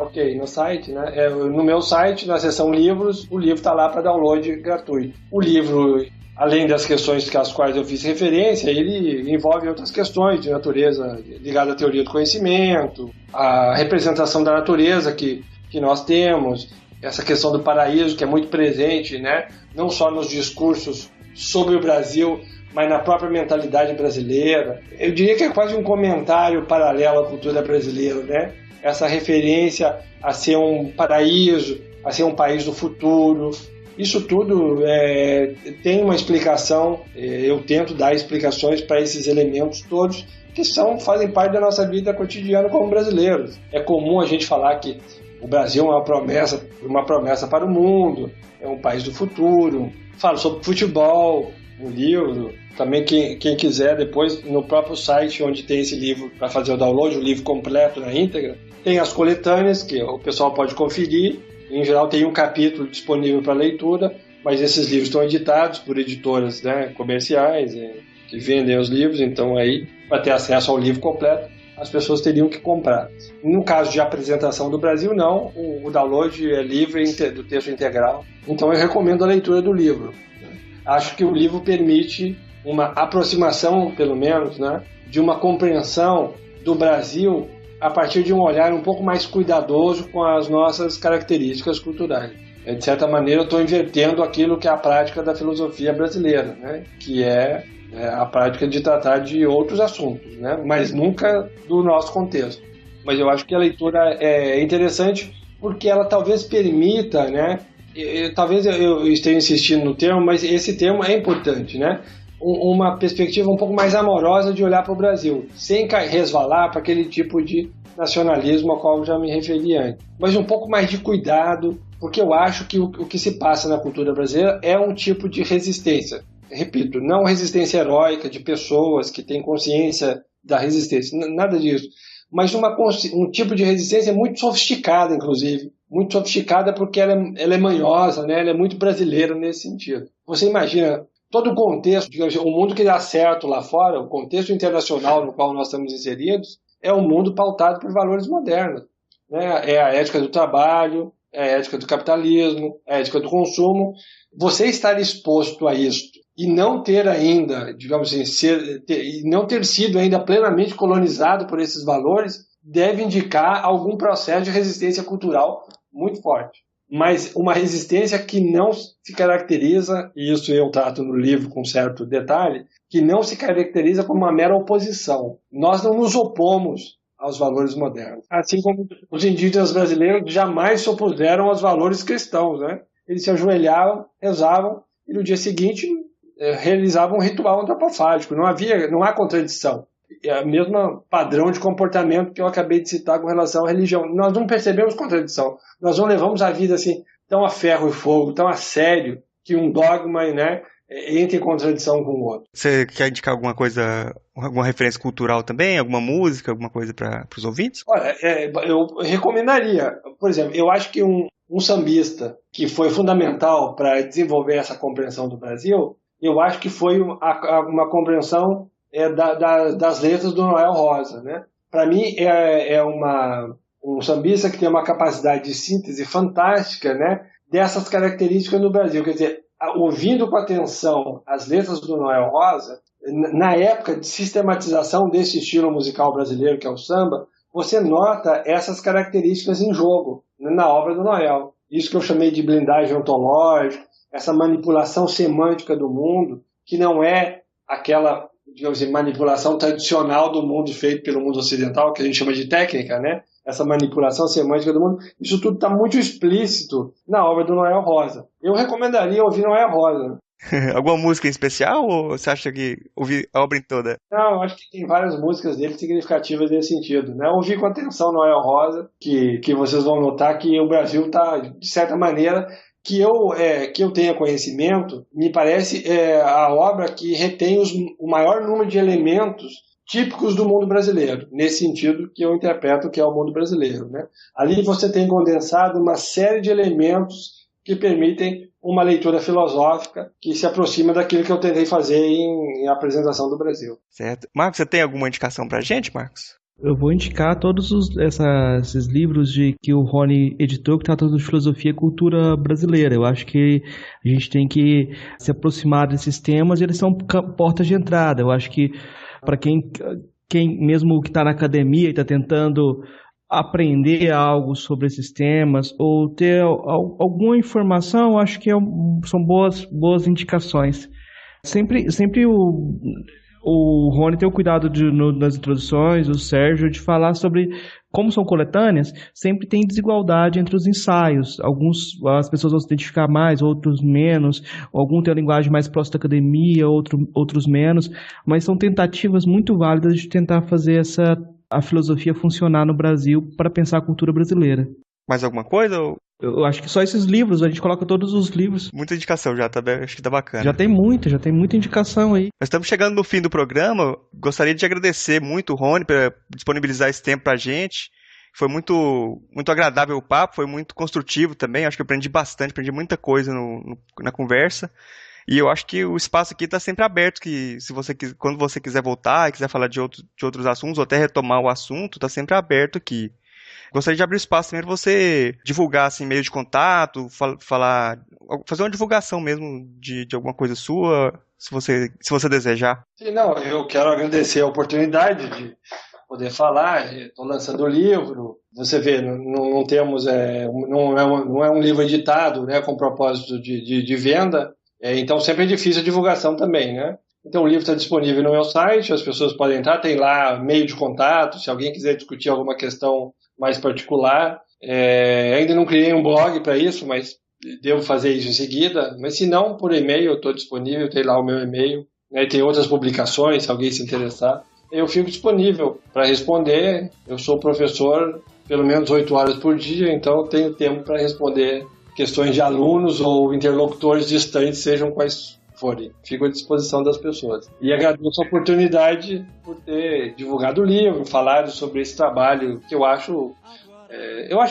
Ok, no site, né? No meu site, na seção livros, o livro está lá para download gratuito. O livro, além das questões às quais eu fiz referência, ele envolve outras questões de natureza ligada à teoria do conhecimento, a representação da natureza que nós temos, essa questão do paraíso que é muito presente, né? Não só nos discursos sobre o Brasil, mas na própria mentalidade brasileira. Eu diria que é quase um comentário paralelo à cultura brasileira, né? Essa referência a ser um paraíso, a ser um país do futuro. Isso tudo tem uma explicação, eu tento dar explicações para esses elementos todos que fazem parte da nossa vida cotidiana como brasileiros. É comum a gente falar que o Brasil é uma promessa para o mundo, é um país do futuro. Falo sobre futebol no livro. Também quem quiser, depois no próprio site onde tem esse livro para fazer o download, o livro completo na íntegra, tem as coletâneas que o pessoal pode conferir. Em geral tem um capítulo disponível para leitura mas esses livros estão editados por editoras, né, comerciais, que vendem os livros, então aí, para ter acesso ao livro completo, as pessoas teriam que comprar. No caso de apresentação do Brasil, não, o download é livre do texto integral, então eu recomendo a leitura do livro. Acho que o livro permite uma aproximação, pelo menos, né, de uma compreensão do Brasil a partir de um olhar um pouco mais cuidadoso com as nossas características culturais. De certa maneira, eu estou invertendo aquilo que é a prática da filosofia brasileira, né, que é a prática de tratar de outros assuntos, né, mas nunca do nosso contexto. Mas eu acho que a leitura é interessante porque ela talvez permita, né, talvez eu esteja insistindo no termo, mas esse termo é importante, né, uma perspectiva um pouco mais amorosa de olhar para o Brasil, sem resvalar para aquele tipo de nacionalismo ao qual eu já me referi antes, mas um pouco mais de cuidado, porque eu acho que o que se passa na cultura brasileira é um tipo de resistência. Repito, não resistência heróica de pessoas que têm consciência da resistência, nada disso, mas um tipo de resistência muito sofisticada, inclusive, muito sofisticada porque ela é manhosa, né? Ela é muito brasileira nesse sentido. Você imagina todo o contexto, digamos, o mundo que dá certo lá fora, o contexto internacional no qual nós estamos inseridos, é um mundo pautado por valores modernos, né? É a ética do trabalho, é a ética do capitalismo, é a ética do consumo. Você estar exposto a isso e não ter ainda, digamos assim, não ter sido ainda plenamente colonizado por esses valores, deve indicar algum processo de resistência cultural muito forte. Mas uma resistência que não se caracteriza, e isso eu trato no livro com certo detalhe, que não se caracteriza como uma mera oposição. Nós não nos opomos aos valores modernos. Assim como os indígenas brasileiros jamais se opuseram aos valores cristãos, né? Eles se ajoelhavam, rezavam, e no dia seguinte realizavam um ritual antropofágico. Não há contradição. É o mesmo padrão de comportamento que eu acabei de citar com relação à religião. Nós não percebemos contradição. Nós não levamos a vida assim tão a ferro e fogo, tão a sério, que um dogma, né, entre em contradição com o outro. Você quer indicar alguma coisa, alguma referência cultural também? Alguma música, alguma coisa para os ouvintes? Olha, eu recomendaria, por exemplo, eu acho que um sambista que foi fundamental para desenvolver essa compreensão do Brasil, eu acho que foi uma compreensão das letras do Noel Rosa, né? Para mim um sambista que tem uma capacidade de síntese fantástica, né, dessas características no Brasil. Quer dizer, ouvindo com atenção as letras do Noel Rosa, na época de sistematização desse estilo musical brasileiro que é o samba, você nota essas características em jogo, né, na obra do Noel. Isso que eu chamei de blindagem ontológica, essa manipulação semântica do mundo, que não é aquela, digamos assim, manipulação tradicional do mundo feito pelo mundo ocidental, que a gente chama de técnica, né? Essa manipulação semântica do mundo, isso tudo está muito explícito na obra do Noel Rosa. Eu recomendaria ouvir Noel Rosa. Alguma música em especial ou você acha que ouvir a obra em toda? Não, eu acho que tem várias músicas dele significativas nesse sentido, né? Ouvir com atenção Noel Rosa, que vocês vão notar que o Brasil está, de certa maneira, que eu tenha conhecimento, me parece a obra que retém o maior número de elementos típicos do mundo brasileiro, nesse sentido que eu interpreto que é o mundo brasileiro, né? Ali você tem condensado uma série de elementos que permitem uma leitura filosófica que se aproxima daquilo que eu tentei fazer em apresentação do Brasil. Certo. Marcos, você tem alguma indicação pra gente, Marcos? Eu vou indicar todos esses livros que o Rony editou que tratam de filosofia e cultura brasileira. Eu acho que a gente tem que se aproximar desses temas e eles são portas de entrada. Eu acho que para quem mesmo que está na academia e está tentando aprender algo sobre esses temas ou ter alguma informação, acho que são boas indicações. Sempre o Rony tem o cuidado nas introduções, o Sérgio, de falar sobre como são coletâneas, sempre tem desigualdade entre os ensaios. As pessoas vão se identificar mais, outros menos, algum tem a linguagem mais próxima da academia, outros menos, mas são tentativas muito válidas de tentar fazer a filosofia funcionar no Brasil para pensar a cultura brasileira. Mais alguma coisa? Eu acho que só esses livros, a gente coloca todos os livros. Muita indicação já, acho que tá bacana. Já tem muita indicação aí. Nós estamos chegando no fim do programa, gostaria de agradecer muito o Rony por disponibilizar esse tempo pra gente. Foi muito agradável o papo, foi muito construtivo também. Acho que eu aprendi bastante, aprendi muita coisa na conversa. E eu acho que o espaço aqui está sempre aberto, que quando você quiser voltar e quiser falar de outros assuntos, ou até retomar o assunto, está sempre aberto aqui. Gostaria de abrir espaço também para você divulgar assim, meio de contato, fazer uma divulgação mesmo de alguma coisa sua, se você desejar. Sim, não, eu quero agradecer a oportunidade de poder falar. Estou lançando o livro. Você vê, não temos, não é um livro editado, né, com propósito de venda. Então sempre é difícil a divulgação também, né? Então o livro está disponível no meu site, as pessoas podem entrar, tem lá meio de contato, se alguém quiser discutir alguma questão mais particular. Ainda não criei um blog para isso, mas devo fazer isso em seguida. Mas se não, por e-mail eu estou disponível, tem lá o meu e-mail, né? Tem outras publicações, se alguém se interessar. Eu fico disponível para responder. Eu sou professor pelo menos 8 horas por dia, então eu tenho tempo para responder questões de alunos ou interlocutores distantes, sejam quais forem. Fico à disposição das pessoas. E agradeço a oportunidade por ter divulgado o livro, falado sobre esse trabalho que eu acho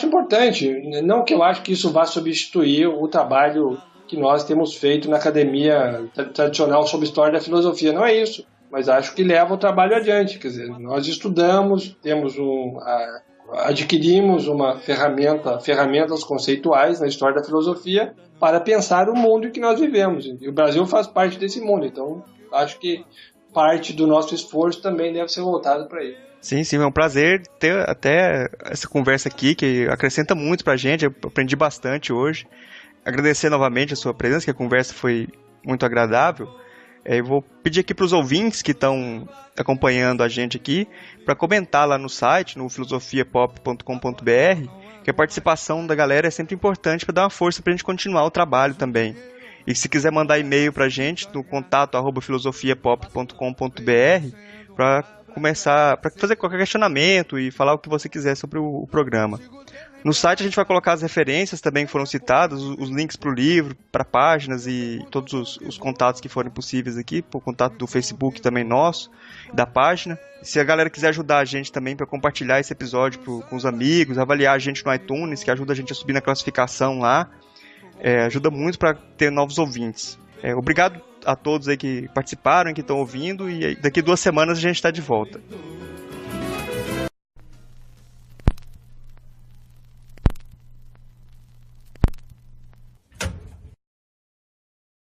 importante. Não que eu acho que isso vá substituir o trabalho que nós temos feito na academia tradicional sobre história da filosofia. Não é isso. Mas acho que leva o trabalho adiante. Quer dizer, nós estudamos, adquirimos ferramentas conceituais na história da filosofia para pensar o mundo em que nós vivemos. E o Brasil faz parte desse mundo, então acho que parte do nosso esforço também deve ser voltado para ele. Sim, é um prazer ter até essa conversa aqui, que acrescenta muito pra gente, eu aprendi bastante hoje. Agradecer novamente a sua presença, que a conversa foi muito agradável. Eu vou pedir aqui para os ouvintes que estão acompanhando a gente aqui para comentar lá no site, no filosofiapop.com.br, que a participação da galera é sempre importante para dar uma força para a gente continuar o trabalho também. E se quiser mandar e-mail para a gente no contato@filosofiapop.com.br para fazer qualquer questionamento e falar o que você quiser sobre o programa. No site a gente vai colocar as referências também que foram citadas, os links para o livro, para páginas e todos os contatos que forem possíveis aqui, o contato do Facebook também nosso, da página. Se a galera quiser ajudar a gente também para compartilhar esse episódio com os amigos, avaliar a gente no iTunes, que ajuda a gente a subir na classificação lá, ajuda muito para ter novos ouvintes. Obrigado a todos aí que participaram, que estão ouvindo, e daqui 2 semanas a gente está de volta.